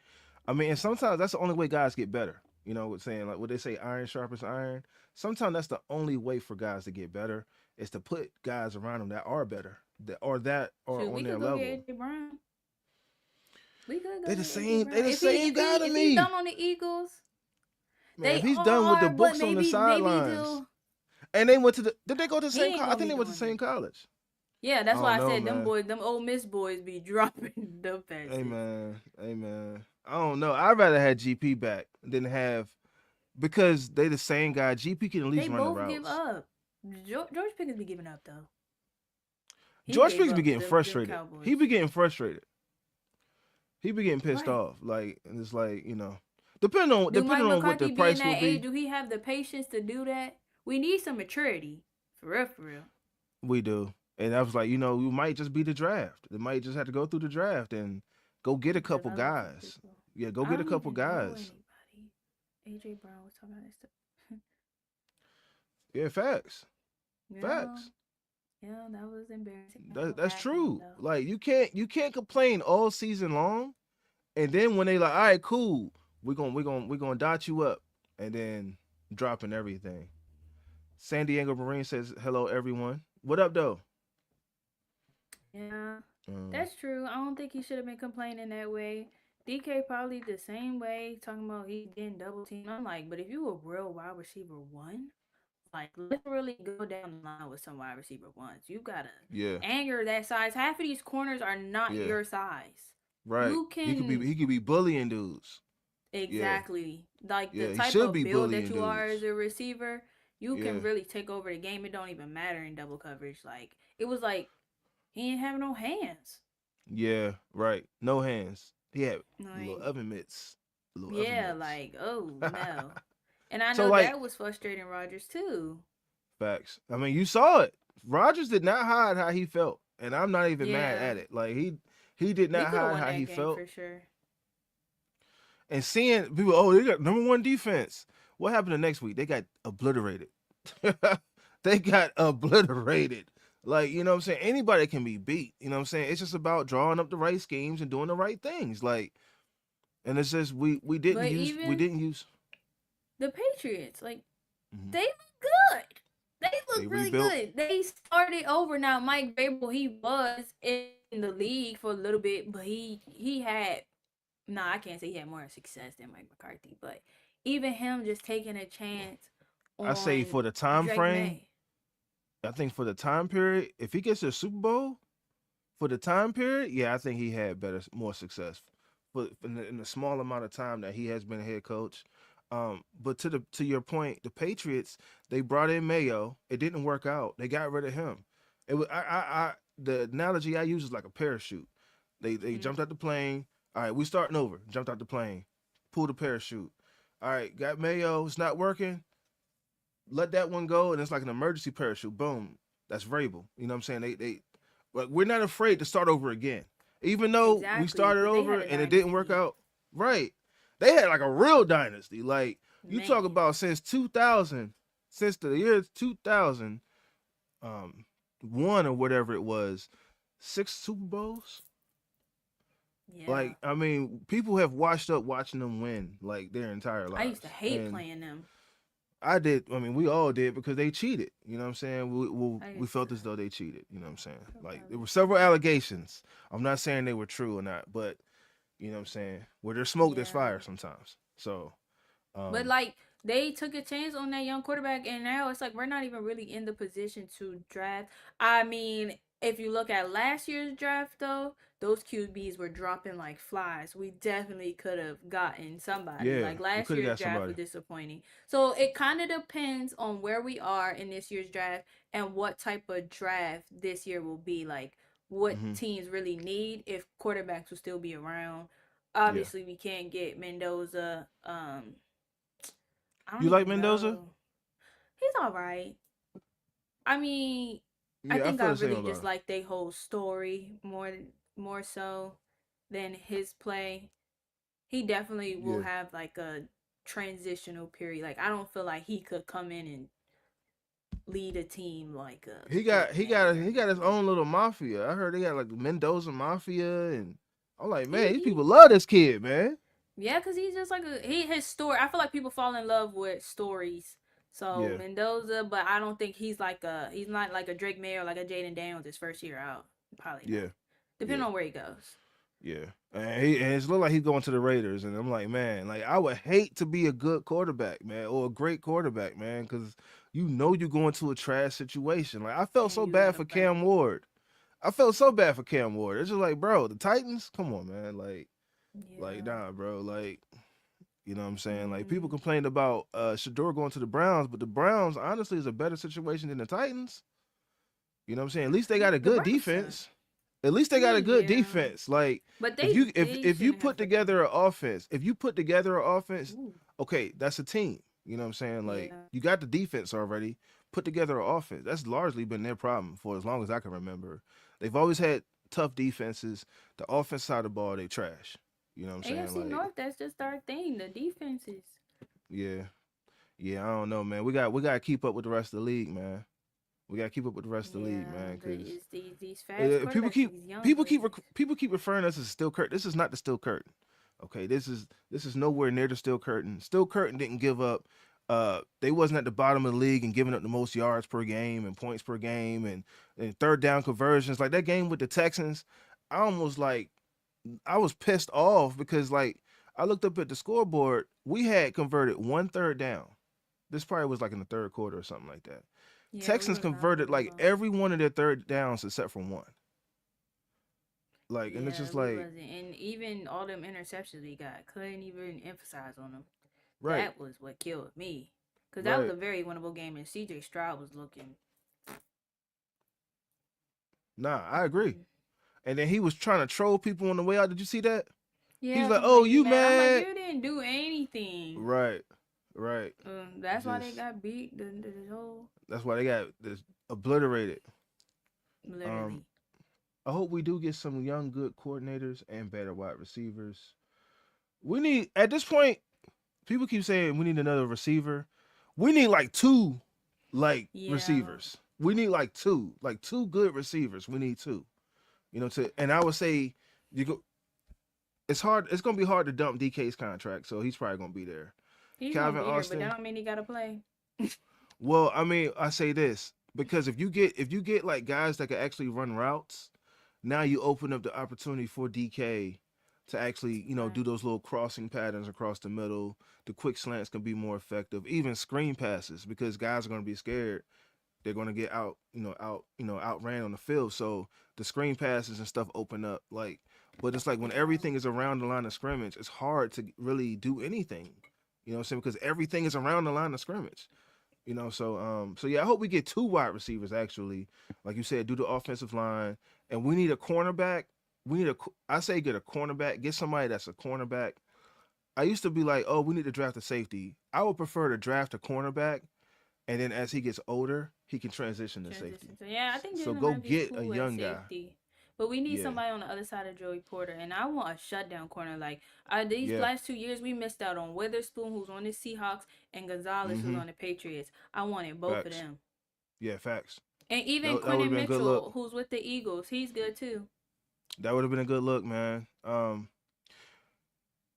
I mean, and sometimes that's the only way guys get better. You know what I'm saying? Like what they say, iron sharpens iron. Sometimes that's the only way for guys to get better is to put guys around them that are better, that are Shoot, on we their could go level. get AJ Brown. We could They go the get AJ same. They Brown. the same guy to If he's me, done on the Eagles, man. If they he's done with the are, but books on the maybe sidelines, they'll. and they went to the, did they go to the He same? ain't I gonna think be they went to the doing same that. college. Yeah, I that's why don't I know, said them man. boys, them old Miss boys be dropping the Hey passes. man, hey man. I don't know. I'd rather have GP back than have because they the same guy. GP can at They least run the both give routes. up. George Pickens be giving up though. He George gave Pickens be up getting them frustrated. He Cowboys. be getting frustrated. He be getting pissed Right. off. Like and it's like Do Mike depending on what the McCarthy be in price will that age? be. Do he have the patience to do that? We need some maturity. For real, for real. We do, and I was like, we might just be the draft. They might just have to go through the draft and go get a couple Develop some guys. people. Yeah, go I get a don't couple even know guys. anybody. AJ Brown was talking about that stuff. Yeah, facts, Yeah. facts. Yeah, that was embarrassing. I felt That's bad for him true. though. Like you can't complain all season long And then when they like, all right, cool, we're gonna dot you up, and then dropping everything. San Diego Marine says hello everyone. What up though? Yeah, Um, that's true. I don't think he should have been complaining that way. DK probably the same way, talking about he's getting double teamed. I'm like, but if you a real wide receiver one, like let's really go down the line with some wide receiver ones. You gotta yeah, anger that size. Half of these corners are not yeah, your size. right. You He could be can he could be bullying dudes. Yeah, exactly like the yeah. He type should of be build that bullying you are as dudes. a receiver. You Yeah, can really take over the game. It don't even matter in double coverage. Like it was like he ain't have no hands. yeah, right. No hands. He had little Like oven mitts. Little oven yeah, mitts. like oh no. And I So know like that was frustrating Rogers too. facts. I mean, you saw it. Rogers did not hide how he felt, and I'm not even mad Yeah, at it. Like he did we not could have hide won how that he game felt. for sure. And seeing people, oh, they got number one defense. What happened the next week? They got obliterated. They got obliterated. Like, you know what I'm saying? Anybody can be beat. You know what I'm saying? It's just about drawing up the right schemes and doing the right things. Like, and it's just we didn't But use we even didn't use the Patriots, like mhm. they look good. They They look really rebuilt. good. They started over now. Mike Vrabel, he was in the league for a little bit, but he had I can't say he had more success than Mike McCarthy, but even him just taking a chance I say on for the time Drake frame, May. I think for the time period, if he gets to the Super Bowl, for the time period, yeah, I think he had more success. But in the small amount of time that he has been a head coach, but to your point, the Patriots they brought in Mayo. It didn't work out. They got rid of him. It was I the analogy I use is like a parachute. They Mm-hmm. jumped out the plane. All right, we starting over. Jumped out the plane, pulled the parachute. All right, got Mayo. It's not working. Let that one go, and it's like an emergency parachute. Boom. That's Vrabel. You know what I'm saying? They like we're not afraid to start over again. Even though we Exactly, started because they over had a and it didn't work dynasty. out, right? They had like a real dynasty. Like you talk Man, about since 2000, since the year 2000, one or whatever it was, 6 Super Bowls. yeah. Like I mean, people have washed up watching them win like their entire I used to lives, hate and playing them. I did. I mean, we all did because they cheated. You know what I'm saying? I We used to felt as though they cheated. You know what I'm saying? Like there love were it. several allegations. I'm not saying they were true or not, but you know what I'm saying? Where there's smoke, there's Yeah. fire sometimes. So, But um, like they took a chance on that young quarterback, and now it's like we're not even really in the position to draft. I mean, if you look at last year's draft, though, those QBs were dropping like flies. We definitely could have gotten somebody. yeah, Like we last could have year's got draft was somebody. disappointing. So it kind of depends on where we are in this year's draft and what type of draft this year will be. Like what Hmm. teams really need if quarterbacks will still be around. Yeah, Obviously, we can't get Mendoza. I don't you like even Mendoza? know. He's all right. I mean, I Yeah, I think feel I the same really about just him. like their whole story more so than his play. He definitely will Yeah, have like a transitional period. Like I don't feel like he could come in and lead a team like Drake May or he got his anything. own little mafia. I heard they got like the Mendoza mafia, and I'm like, man, these He people love this kid, man. Yeah, cause he's just like his story. I feel like people fall in love with stories. So Yeah, Mendoza, but I don't think he's not like a Drake May or like a Jaden Daniels his first year out. Probably not. yeah, Depending yeah. on where he goes. Yeah, and it's look like he's going to the Raiders, and I'm like, man, like I would hate to be a good quarterback, man, or a great quarterback, man, because you know you're going to a trash situation. Like I felt And so you bad gotta for burn Cam it. Ward. I felt so bad for Cam Ward. It's just like, bro, the Titans, come on, man, like Yeah. nah, bro, like you know what I'm saying. Like people Mm-hmm. complained about Shador going to the Browns, but the Browns honestly is a better situation than the Titans. You know what I'm saying? At least they got a The good Browns suck. defense. At least they got a good Yeah. defense. Like But if you they if you shouldn't have put freaking. together an offense, if you put together an offense, Ooh. okay, that's a team. You know what I'm saying? Like Yeah. you got the defense already. Put together an offense. That's largely been their problem for as long as I can remember. They've always had tough defenses. The offense side of the ball, they trash. You know what I'm saying? AFC Like North, that's just our thing. The defenses. yeah, yeah. I don't know, man. We got to keep up with the rest of the league, man. We got to keep up with the rest of the league, Yeah. man, because It's these fast people quarterbacks, keep these young people boys. keep referring to us as Steel Curtain. This is not the Steel Curtain. Okay, this is nowhere near the Steel Curtain. Steel Curtain didn't give up. They wasn't at the bottom of the league and giving up the most yards per game and points per game and third down conversions. Like that game with the Texans, I almost like I was pissed off because like I looked up at the scoreboard. We had converted one third down. This probably was like in the third quarter or something like that. Yeah, we Texans was not converted moving the like ball. every one of their third downs except for one. Like, and it's Yeah, just we like, wasn't, and even all them interceptions we got, couldn't even emphasize on them. right, That was what killed me, because that was right. a very winnable game, and C.J. Stroud was looking. Nah, I agree. Mm-mm. And then he was trying to troll people on the way out. Did you see that? He's Yeah, like, talking "Oh, about you you mad. I'm like, mad?" you didn't do anything. Right, right. That's why they Just got beat. The whole that's why they got this obliterated. Um, literally. I hope we do get some young, good coordinators and better wide receivers. We need at this point. People keep saying we need another receiver. We need like two, like Yeah, receivers. We need like two good receivers. We need two. You know, and I would say you go. It's hard. It's gonna be hard to dump DK's contract, so he's probably gonna be there. he's gonna Calvin be here, but Austin. that don't mean he gotta play. Well, I mean, I say this because if you get like guys that can actually run routes, now you open up the opportunity for DK to actually do Right. those little crossing patterns across the middle. The quick slants can be more effective, even screen passes because guys are gonna be scared. They're gonna get outran on the field. So the screen passes and stuff open up. Like, but it's like when Yeah. everything is around the line of scrimmage, it's hard to really do anything. You know what I'm saying? Because everything is around the line of scrimmage. So yeah, I hope we get two wide receivers actually. Like you said, do the offensive line, and we need a cornerback. I say get a cornerback, get somebody that's a cornerback. I used to be like, oh, we need to draft a safety. I would prefer to draft a cornerback, and then as he gets older, he can transition to safety. Transition. So yeah, I think So Jalen go Ramsey's get a cool at young guy. safety. But we need Yeah, somebody on the other side of Joey Porter, and I want a shutdown corner. Like these yeah. last 2 years, we missed out on Witherspoon, who's on the Seahawks, and Gonzalez, who's Mm-hmm. on the Patriots. I wanted both of Facts. them, Yeah, facts. and even That would have Quentin been a good look. Mitchell, who's with the Eagles. He's good too. That would have been a good look, man.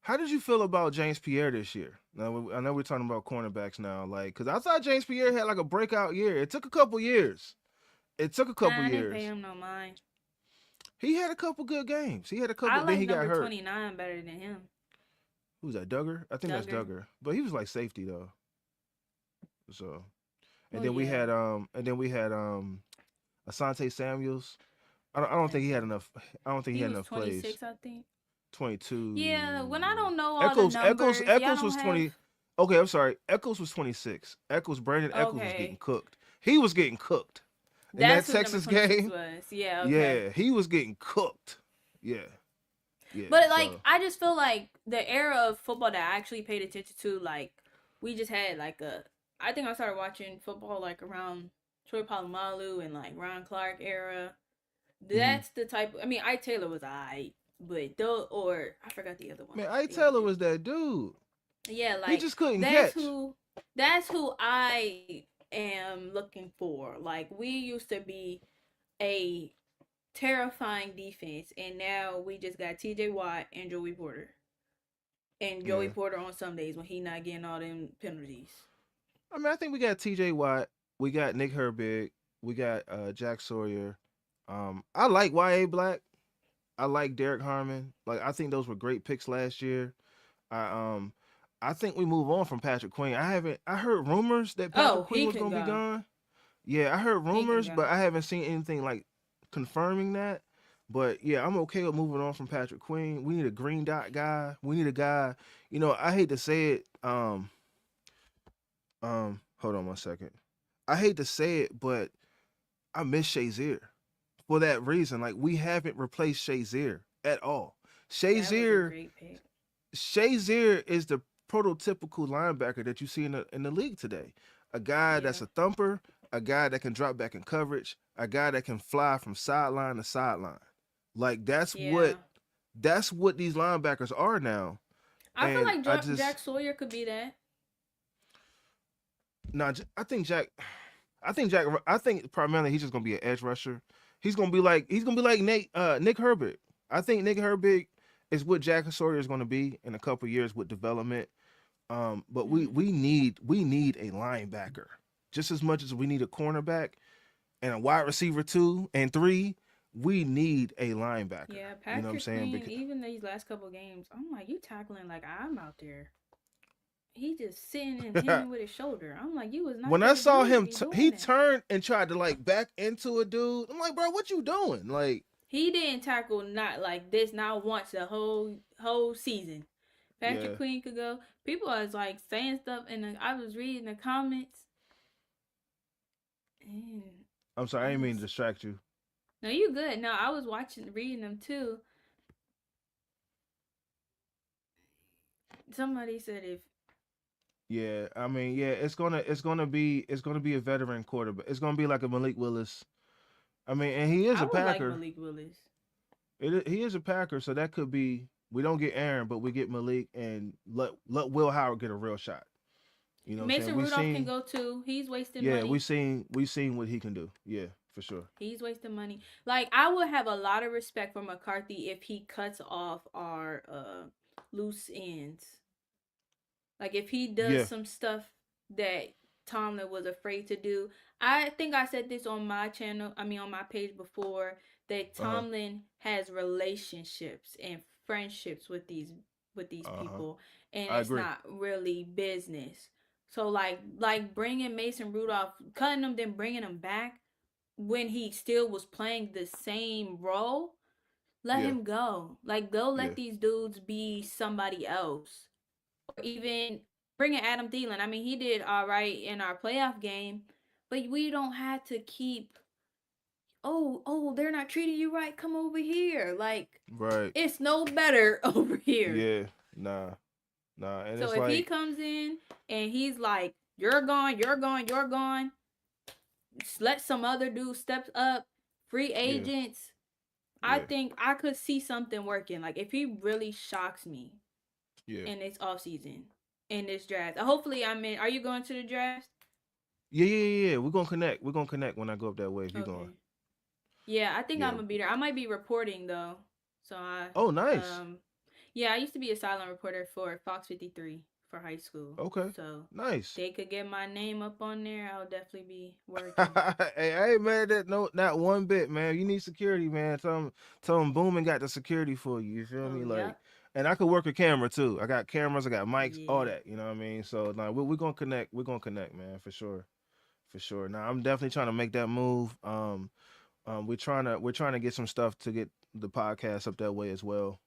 How did you feel about James Pierre this year? Now I know we're talking about cornerbacks now, like, because I thought James Pierre had like a breakout year. It took a couple years. It took a couple I didn't pay years. him no mind. He had a couple good games. He had a I couple. Then like he got number hurt. 29 better than him. Who's that? Duggar? I think that's Duggar. Duggar. But he was like safety though. So, and Well, then we yeah. had Asante Samuels. I don't think he had enough. I don't think he He had was enough plays. 26, I think. 22. Yeah, when I don't know all the Eccles Eccles numbers, y'all Eccles don't was have. 20. Okay, I'm sorry. Eccles was 26. Brandon Eccles was getting Okay. cooked. He was getting cooked in that That's who number Texas 26 game. was. Yeah, okay. Yeah, he was getting cooked. Yeah, yeah. But like So I just feel like the era of football that I actually paid attention to, like we just had like a I think I started watching football like around Troy Polamalu and like Ron Clark era. mhm. That's the type I mean Ike Taylor was alright, but though or I forgot the other one. Man, Ike The other Taylor dude. was that dude. Yeah, He like just couldn't that's catch. who that's who I am looking for. Like we used to be a terrifying defense, and now we just got T.J. Watt and Joey Porter, and Joey Yeah. Porter on some days when he not getting all them penalties. I mean, I think we got T.J. Watt. We got Nick Herbig. We got Jack Sawyer. I like Y.A. Black. I like Derek Harmon. Like, I think those were great picks last year. I um I think we move on from Patrick Queen. I heard rumors that Patrick Oh, Queen he was can gonna be go. gone. Yeah, I heard He can rumors, but go. I haven't seen anything like confirming that. But yeah, I'm okay with moving on from Patrick Queen. We need a green dot guy. We need a guy. I hate to say it. Hold on one second. I hate to say it, but I miss Shazier for that reason. Like, we haven't replaced Shazier at all. That was a Shazier great pick. Shazier is the prototypical linebacker that you see in the league today. A guy Yeah, that's a thumper, a guy that can drop back in coverage, a guy that can fly from sideline to sideline. Like, yeah. that's what these linebackers are now. I feel And like I just Jack Sawyer could be that. no, I think primarily he's just gonna be an edge rusher. He's gonna be like Nick Herbig. I think Nick Herbig it's what Jack Sawyer is going to be in a couple years with development. But we need a linebacker just as much as we need a cornerback and a wide receiver 2 and 3. We need a linebacker. Yeah, You know what I'm Patrick saying? Queen, even these last couple of games, I'm like, you tackling like I'm out there. He just sitting and hitting with his shoulder. I'm like, you was not When I that saw dude to him, be doing he that. turned and tried to like back into a dude. I'm like, bro, what you doing? Like, He didn't tackle not like this not once the whole season. Patrick yeah. Queen could go. People was like saying stuff, and I was reading the comments, and I'm sorry, I I didn't mean to just distract you. no, you good. No, I was reading them too. Somebody said if Yeah, I mean, yeah, it's gonna be a veteran quarterback. It's gonna be like a Malik Willis. I mean, and he is I a would like Packer. Malik Willis. He is a Packer, so that could be. We don't get Aaron, but we get Malik and let Will Howard get a real shot. You know what I'm saying? Mason Rudolph can go too. He's wasting Yeah, money. we seen what he can do. Yeah, for sure. He's wasting money. Like I would have a lot of respect for McCarthy if he cuts off our loose ends. Like if he does Yeah, some stuff that Tomlin was afraid to do. I think I said this on my channel, I mean on my page before, that uh huh, Tomlin has relationships and friendships with these uh huh. people, and I it's agree. not really business. So like bringing Mason Rudolph, cutting him then bringing him back when he still was playing the same role, let Yeah, him go. Like go yeah, let these dudes be somebody else. Or even bringing Adam Thielen. I mean, he did all right in our playoff game, but we don't have to keep. Oh, they're not treating you right. Come over here. Like right. it's no better over here. Yeah, nah, nah, and So it's if he like, comes in and he's like, "You're gone, you're gone, you're gone," let some other dude step up. Free yeah, agents. I yeah, think I could see something working. Like if he really shocks me yeah, in this off season, in this draft. Hopefully, I'm in. Are you going to the draft? yeah. We're gonna connect. We're gonna connect when I go up that way. If you going, Okay. Yeah, I think I'm yeah. gonna be there. I might be reporting though. So I Oh, nice. um yeah, I used to be a silent reporter for Fox 53 for high school. Okay, So nice. they could get my name up on there. I'll definitely be working. Hey, man, that no, not one bit, man. You need security, man. Tell them, Boomin got the security for you. You feel Oh, me? Like, yep. and I could work a camera too. I got cameras, I got mics, all Yeah. that. You know what I mean? So, like, we're gonna connect. We're gonna connect, man, for sure, for sure. Now, I'm definitely trying to make that move. We're trying to get some stuff to get the podcast up that way as well.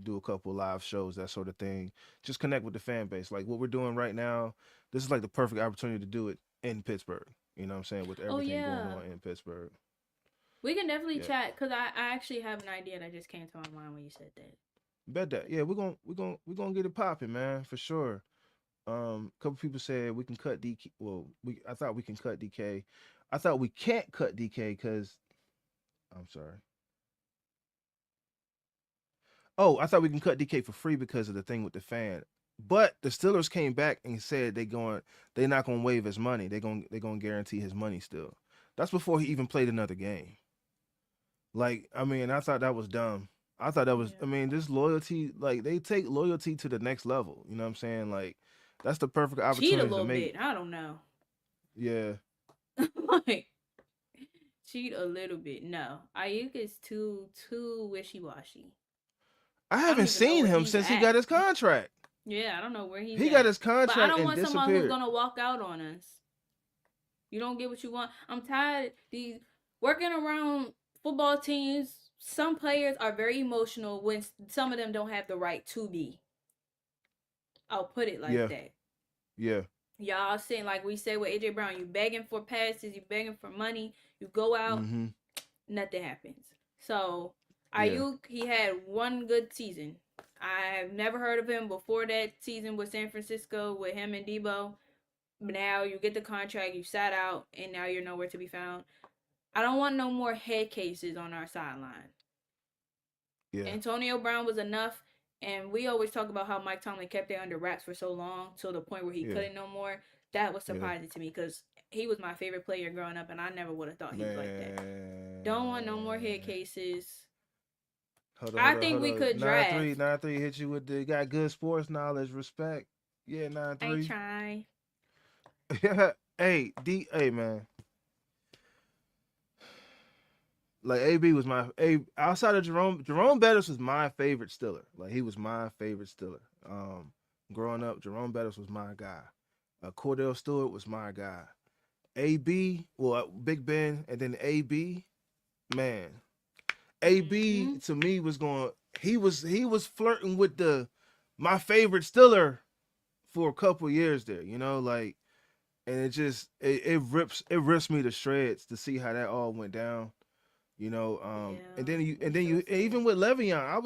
Do a couple live shows, that sort of thing. Just connect with the fan base. Like what we're doing right now, this is like the perfect opportunity to do it in Pittsburgh. You know what I'm saying? With Oh everything going yeah. on in Pittsburgh. We can definitely Yeah. chat because I actually have an idea that just came to my mind when you said that. Bet that. Yeah, we're gonna get it popping, man, for sure. A couple people said we can cut DK. Well, I thought we can cut DK. I thought we can't cut DK because I'm sorry. Oh, I thought we can cut DK for free because of the thing with the fan. But the Steelers came back and said they're not gonna waive his money. They're gonna guarantee his money still. That's before he even played another game. Like, I mean, I thought that was dumb. I thought that was, I Yeah. mean, this loyalty, like they take loyalty to the next level. You know what I'm saying? Like, that's the perfect Cheat a opportunity to little make. bit. I don't know. Yeah, Like cheat a little bit. No, Ayuk is too wishy washy. I I don't haven't even know seen where him he's since he at. got his contract. Yeah, I don't know where he's He got at. his But I contract don't and want someone who's disappeared. gonna walk out on us. You don't get what you want. I'm tired these working around football teams. Some players are very emotional when some of them don't have the right to be. I'll put it like Yeah, that. yeah. Y'all saying like we say with AJ Brown, you begging for passes, you begging for money, you go out, Mm-hmm. nothing happens. So Yeah, Ayuk, he had one good season. I've never heard of him before that season with San Francisco with him and Debo. Now you get the contract, you sat out, and now you're nowhere to be found. I don't want no more head cases on our sideline. yeah, Antonio Brown was enough, and we always talk about how Mike Tomlin kept it under wraps for so long to the point where he yeah, couldn't no more. That was yeah. surprising to me because he was my favorite player growing up, and I never would have thought he was like that. Don't want no more head Man. cases. I think we Hold on. could draft. 9-3 hit you with the got good sports knowledge, respect. Yeah, I 9-3. try. Hey man. Like AB was my outside of Jerome Bettis was my favorite Steeler. Like he was my favorite Steeler. Growing up, Jerome Bettis was my guy. Cordell Stewart was my guy. AB, well, Big Ben, and then AB, man. AB to me was going. He was flirting with my favorite Steeler for a couple years there. You know, like, and it rips me to shreds to see how that all went down. You know, and then you even with Le'Veon, I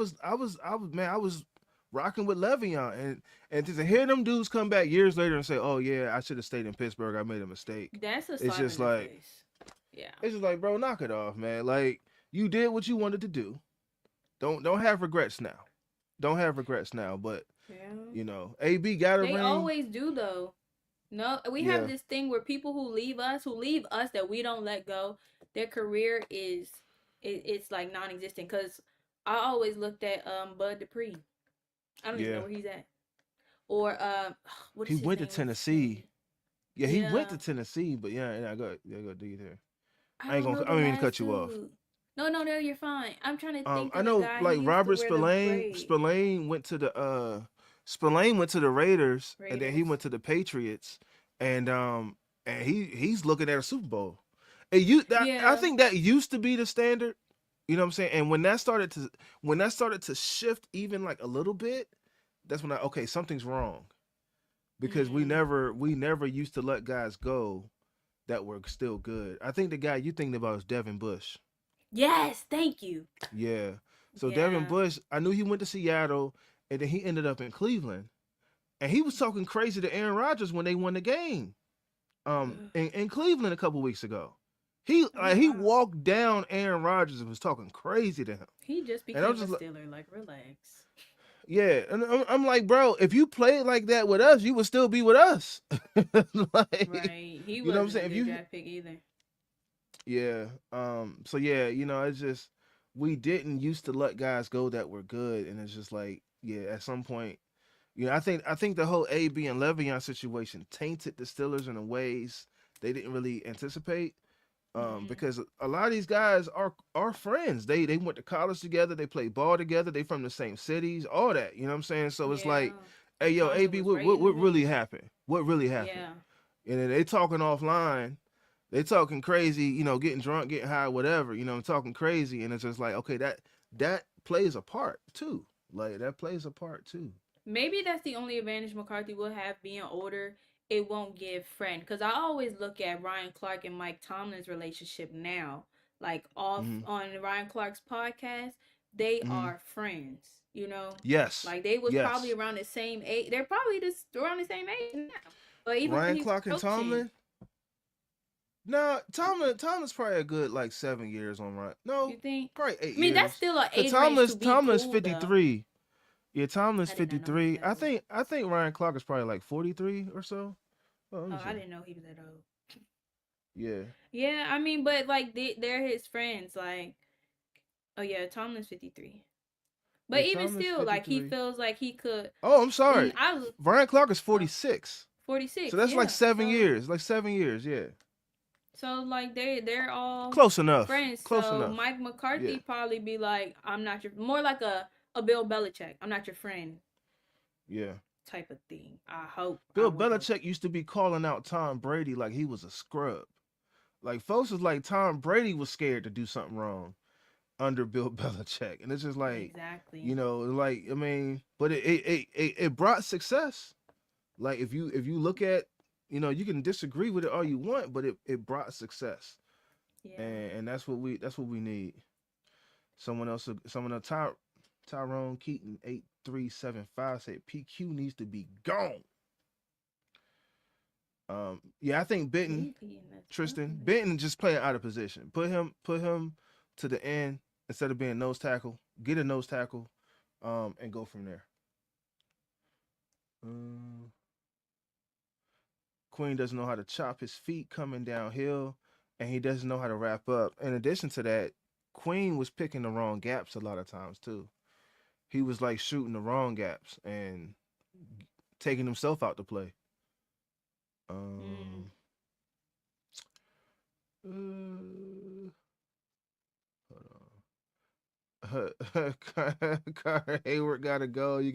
was rocking with Le'Veon, and to hear them dudes come back years later and say, "Oh yeah, I should have stayed in Pittsburgh. I made a mistake." That's a It's slap just in the like, face. Yeah. it's just like, bro, knock it off, man. Like you did what you wanted to do. Don't have regrets now. Don't have regrets now. But you know, AB got a They ring. always do though. No, we have this thing where people who leave us that we don't let go, their career it's like non-existent. Cause I always looked at Bud Dupree. I don't even know where he's at. Or what He is his went to name? Tennessee. Yeah, he went to Tennessee, but go do you there. I don't know don't mean to cut you off. dude. No, you're fine. I'm trying to think I of the know guy. like He used Robert to wear the braid. Spillane went to the Raiders, and then he went to the Patriots, and he's looking at a Super Bowl. I think that used to be the standard. You know what I'm saying? And when that started to shift even like a little bit, that's when okay, something's wrong. Because we never used to let guys go that were still good. I think the guy you thinking about is Devin Bush. Yes, thank you. Yeah. So Devin Bush, I knew he went to Seattle, and then he ended up in Cleveland. And he was talking crazy to Aaron Rodgers when they won the game. In Cleveland a couple weeks ago. He walked down Aaron Rodgers and was talking crazy to him. He just became a Steeler, like relax. Yeah, and I'm like, bro, if you played like that with us, you would still be with us. Like, right. He wasn't, you know what I'm saying? If you draft pick either. Yeah. So yeah, you know, it's just we didn't used to let guys go that were good, and it's just like, yeah, at some point, you know, I think the whole AB and Le'Veon situation tainted the Steelers in ways they didn't really anticipate. Because a lot of these guys are friends. They went to college together, they played ball together, they from the same cities, all that. You know what I'm saying? So it's like, hey yo, AB, what really happened? What really happened? Yeah. And then they talking offline, they talking crazy, you know, getting drunk, getting high, whatever, you know, talking crazy, and it's just like, okay, that plays a part too. Like that plays a part too. Maybe that's the only advantage McCarthy will have being older. It won't give friend, because I always look at Ryan Clark and Mike Tomlin's relationship now, like off on Ryan Clark's podcast. They are friends, you know. Yes, like they was probably around the same age. They're probably just around the same age now. But even Ryan Clark and Tomlin. No, Tomlin's probably a good like 7 years on right. No, you think? Probably 8 years. I mean, that's still an age range to be Tomlin's cool, 53. Though. Yeah, Tomlin's 53. I think Ryan Clark is probably like 43 or so. Oh, I didn't know he was that old. Yeah. Yeah, I mean, but like they're his friends. Like, oh yeah, Tomlin's 53. But yeah, even still, 53. Like he feels like he could. Oh, I'm sorry. Ryan Clark is 46. 46. So that's like 7 years. Like 7 years, yeah. So like they're all close enough. Friends. Close enough. Mike McCarthy probably be like, I'm not your more like a Bill Belichick. I'm not your friend. Yeah. Type of thing. I hope. Bill Belichick used to be calling out Tom Brady like he was a scrub. Like folks was like Tom Brady was scared to do something wrong under Bill Belichick, and it's just like exactly. You know, like I mean, but it brought success. Like if you look at, you know, you can disagree with it all you want, but it brought success. Yeah. And that's what we need. Someone else, Tyrone Keaton 8375 said PQ needs to be gone. Yeah, I think Benton, Tristan, Benton just playing out of position. Put him to the end instead of being nose tackle. Get a nose tackle, and go from there. Queen doesn't know how to chop his feet coming downhill, and he doesn't know how to wrap up. In addition to that, Queen was picking the wrong gaps a lot of times too. He was like shooting the wrong gaps and taking himself out to play. Mm. Um, uh, hold on. Connor Hayward gotta go. You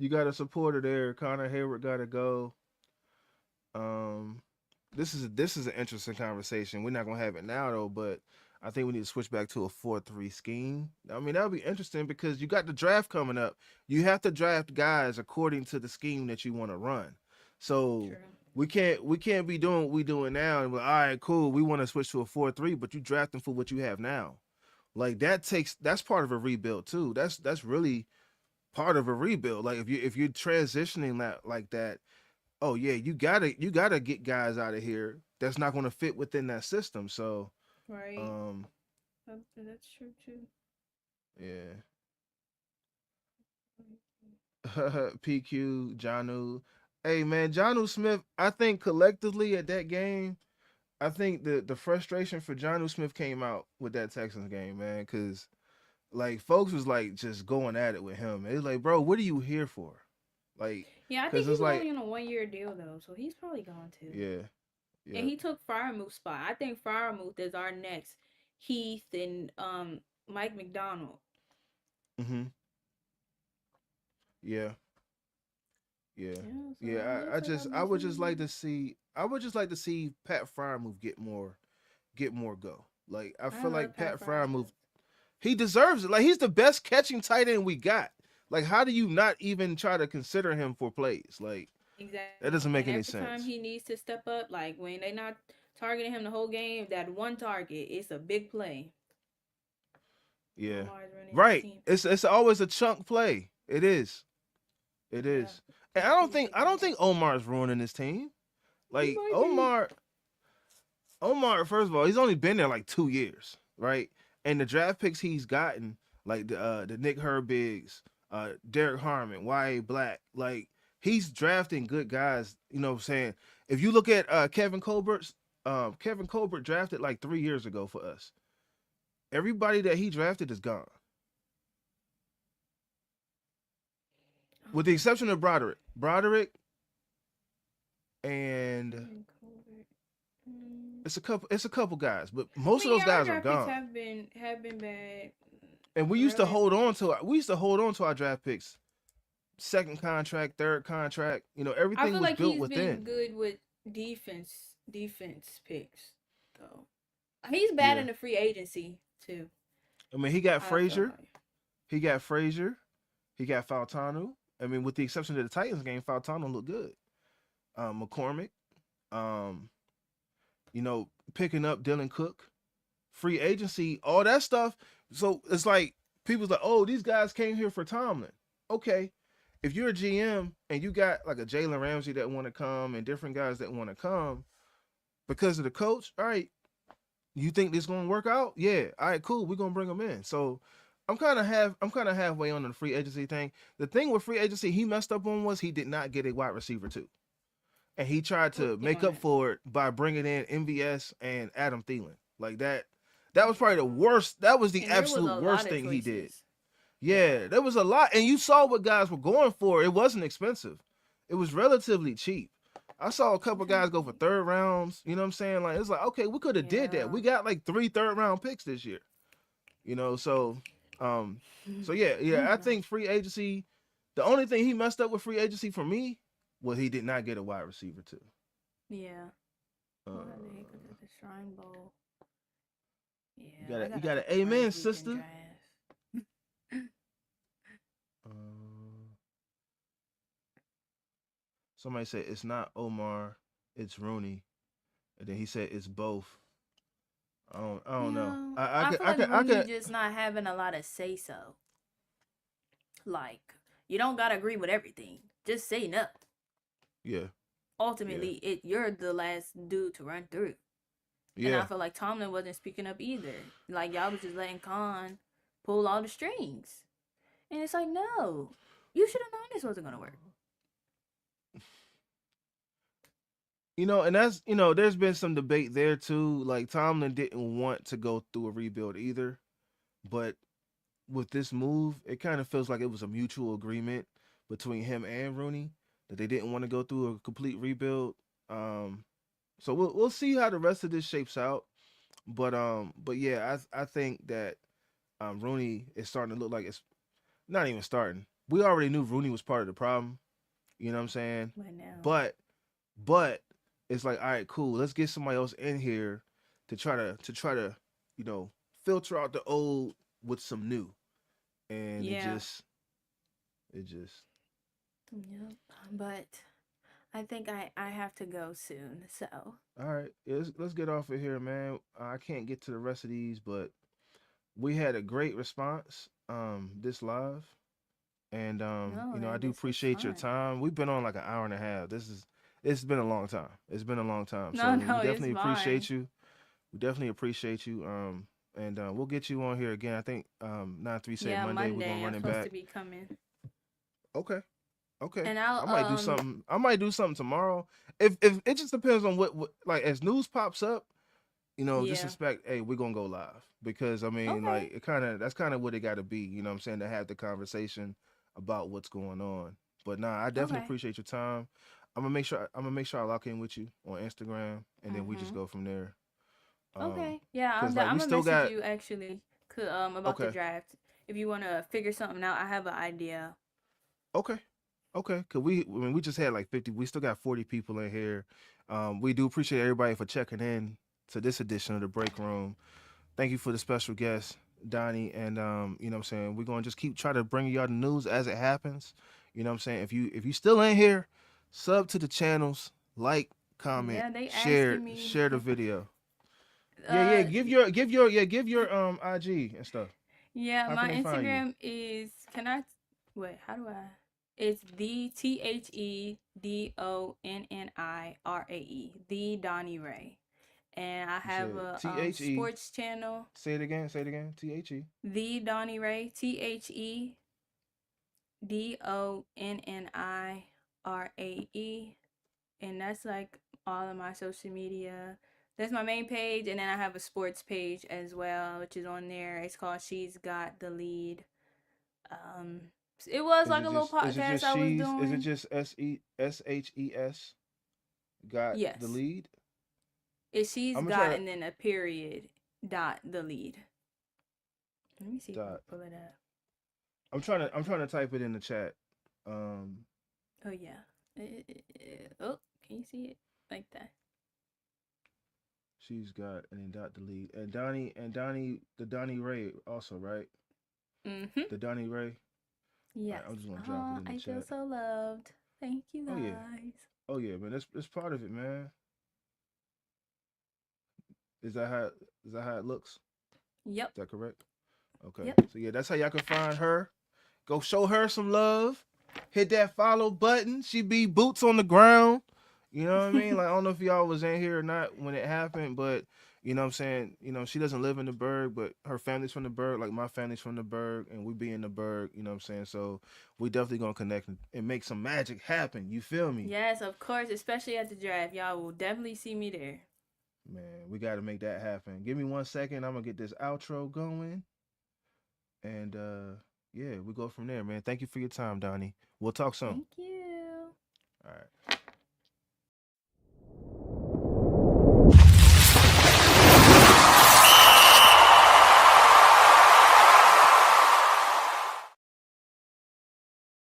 got a supporter there. Connor Hayward gotta go. Um, this is an interesting conversation. We're not gonna have it now though, but I think we need to switch back to a 4-3 scheme. I mean, that'll be interesting because you got the draft coming up. You have to draft guys according to the scheme that you want to run. So True. we can't be doing what we doing now and we're, all right, cool. We want to switch to a 4-3, but you draft them for what you have now. Like that's part of a rebuild too. That's really part of a rebuild. Like if you're transitioning that like that, oh yeah, you gotta get guys out of here that's not gonna fit within that system. So Right. um That's true too. yeah. PQ, Janu. Hey man, Janu Smith, I think collectively at that game, I think the frustration for Jonu Smith came out with that Texans game, man, because like folks was like just going at it with him. It's like, bro, what are you here for? Like, Yeah, I because think he it's was only like, on a 1 year deal though, so he's probably gone too. yeah, And yeah, he took Fryermuth's spot. I think Fryermuth is our next Heath and Mike McDonald. mm-hmm, yeah, yeah, Yeah, so yeah. it I looks like just our I best would just like to one. see Pat Fryermuth get more go. Like I I feel love like Pat Pat Fryermuth, Fryermuth. he deserves it. Like he's the best catching tight end we got. Like how do you not even try to consider him for plays? Like that Exactly. doesn't make And any every time sense. he needs to step up, like when they not targeting him the whole game, that one target, it's a big play. Yeah. Omar's running his Right. team. It's always a chunk play. It is. It Yeah. is. And I don't He's think a I don't guy. think Omar's ruining his team. He Like might be. Omar, first of all, he's only been there like 2 years, right? And the draft picks he's gotten, like the Nick Herbigs, Derek Harmon, Y.A. Black, like he's drafting good guys. You know what I'm saying? If you look at Kevin Colbert drafted like 3 years ago for us. Everybody that he drafted is gone, with the exception of Broderick. Broderick and Kevin Colbert. Mm. it's a couple guys, but I most of mean, those yeah, our guys are draft picks gone. have been bad. And we used to Really, hold on to our draft picks, second contract, third contract. I Everything feel was like built he's been within. good with defense picks though. He's bad Yeah, in the free agency too. I mean he got I feel Frazier, like. he got Frazier, he got Faltano. I mean, with the exception of the Titans game, Faltano looked good. McCormick, um, picking up Dylan Cook, free agency, all that stuff. So it's like people's like, oh, these guys came here for Tomlin. Okay, if you're a GM and you got like a Jalen Ramsey that want to come and different guys that want to come because of the coach, all right, you think this gonna work out? Yeah, all right, cool. We're gonna bring them in. So I'm kind of halfway on the free agency thing. The thing with free agency he messed up on was he did not get a wide receiver too, and he tried Who to make doing up it? for it by bringing in MVS and Adam Thielen. Like that. That was probably the worst. That was the And there was absolute a worst lot of thing he did. choices. Yeah. Yeah, there was a lot, and you saw what guys were going for. It wasn't expensive. It was relatively cheap. I saw a I'm couple trying guys to go for think. third rounds. You know what I'm saying? Like it's like, okay, we could have did that. Yeah. We got like 3 third round picks this year. So um so yeah, I think free agency, the only thing he messed up with free agency for me was he did not get a wide receiver too. Yeah. Uh, What the heck is it? The Shrine Bowl. you Yeah, got I to you got a got to couple amen, friends we can sister. draft. Uh, Somebody said it's not Omar, it's Rooney, and then he said it's both. I don't know. Yeah, I I could feel I like could I Rooney could just not having a lot of say so. Like, you don't gotta agree with everything. Just say no. yeah, yeah, Ultimately, you're the last dude to run through. And I yeah. feel like Tomlin wasn't speaking up either. Like y'all was just letting Khan pull all the strings. And it's like, no. You should have known this wasn't gonna work. And that's there's been some debate there too. Like Tomlin didn't want to go through a rebuild either. but with this move, it kind of feels like it was a mutual agreement between him and Rooney that they didn't want to go through a complete rebuild. Um, so we'll see how the rest of this shapes out. But yeah, I think that Rooney is starting to look like it's not even starting. We already knew Rooney was part of the problem. You know what I'm saying? But now, But but it's like, all right, cool. Let's get somebody else in here to you know filter out the old with some new, and yeah, it just yep. But I think I have to go soon. So all right. Yeah, let's get off of here, man. I can't get to the rest of these, but we had a great response this live, and no, I do this was appreciate your fun. time. We've been on like an hour and a half. It's been a long time. It's been a long time. So No, we no, it's definitely fine. appreciate you. We definitely appreciate you. And we'll get you on here again. I think 9-3 say Yeah, Monday we're gonna Monday I'm run it supposed to back. be coming, Okay. Okay. and I'll I might do something. I might do something tomorrow. If it just depends on what like as news pops up, just yeah. expect, hey, we're gonna go live. Because I mean, Okay. like that's kind of what it gotta be, you know what I'm saying, to have the conversation about what's going on. But nah, I definitely Okay. appreciate your time. I'm gonna make sure I lock in with you on Instagram, and then we just Mhm. go from there. Okay. Yeah, Because like I'm we gonna still message got you actually about the okay. draft. If you want to figure something out, I have an idea. Okay. Okay. Cause we just had like 50. We still got 40 people in here. We do appreciate everybody for checking in to this edition of the Break Room. Thank you for the special guest, Donnie. And you know what I'm saying? We're gonna just keep try to bring y'all the news as it happens. You know what I'm saying? If you still in here, sub to the channels, like, comment, Yeah, they share, asking me. share the video. Yeah, yeah. uh, Give your IG and stuff. yeah, How can my they find you? Instagram is. Can I? Wait, how do I? It's TheDonnirae. The Donnie Ray. And I You have said a THE. sports channel. Say it again. Say it again. THE. The Donnie Ray. TheDonnirae. And that's like all of my social media. That's my main page, and then I have a sports page as well, which is on there. It's called She's Got the Lead. Um, it was like a little Is it podcast just I was she's? Is it doing. just SHES? Got the Yes, lead. it's She's I'm gonna try Got to and then a period dot the lead. Let me see if I can dot. pull it up. I'm trying to type it in the chat. Um, Oh yeah. Oh, can you see it like that? she's got and then dot the lead and Donnie the Donnie Ray also, right? Mhm. The Donnie Ray. All Yes. right, I'm just gonna drop it Oh, in the I feel chat. so loved. Thank you Oh yeah, guys. oh yeah, man. That's part of it, man. Is that how it looks? Yep. Is that correct? Okay. Yep. So yeah, that's how y'all can find her. Go show her some love. Hit that follow button. She be boots on the ground. You know what I mean? Like, I don't know if y'all was in here or not when it happened, but you know what I'm saying? She doesn't live in the Berg, but her family's from the Berg, like my family's from the Berg, and we be in the Berg, you know what I'm saying? So we definitely gonna connect and make some magic happen. You feel me? Yes, of course, especially at the draft. Y'all will definitely see me there. Man, we gotta make that happen. Give me 1 second. I'm gonna get this outro going. And yeah, we go from there, man. Thank you for your time, Donnie. We'll talk soon. Thank you. All right.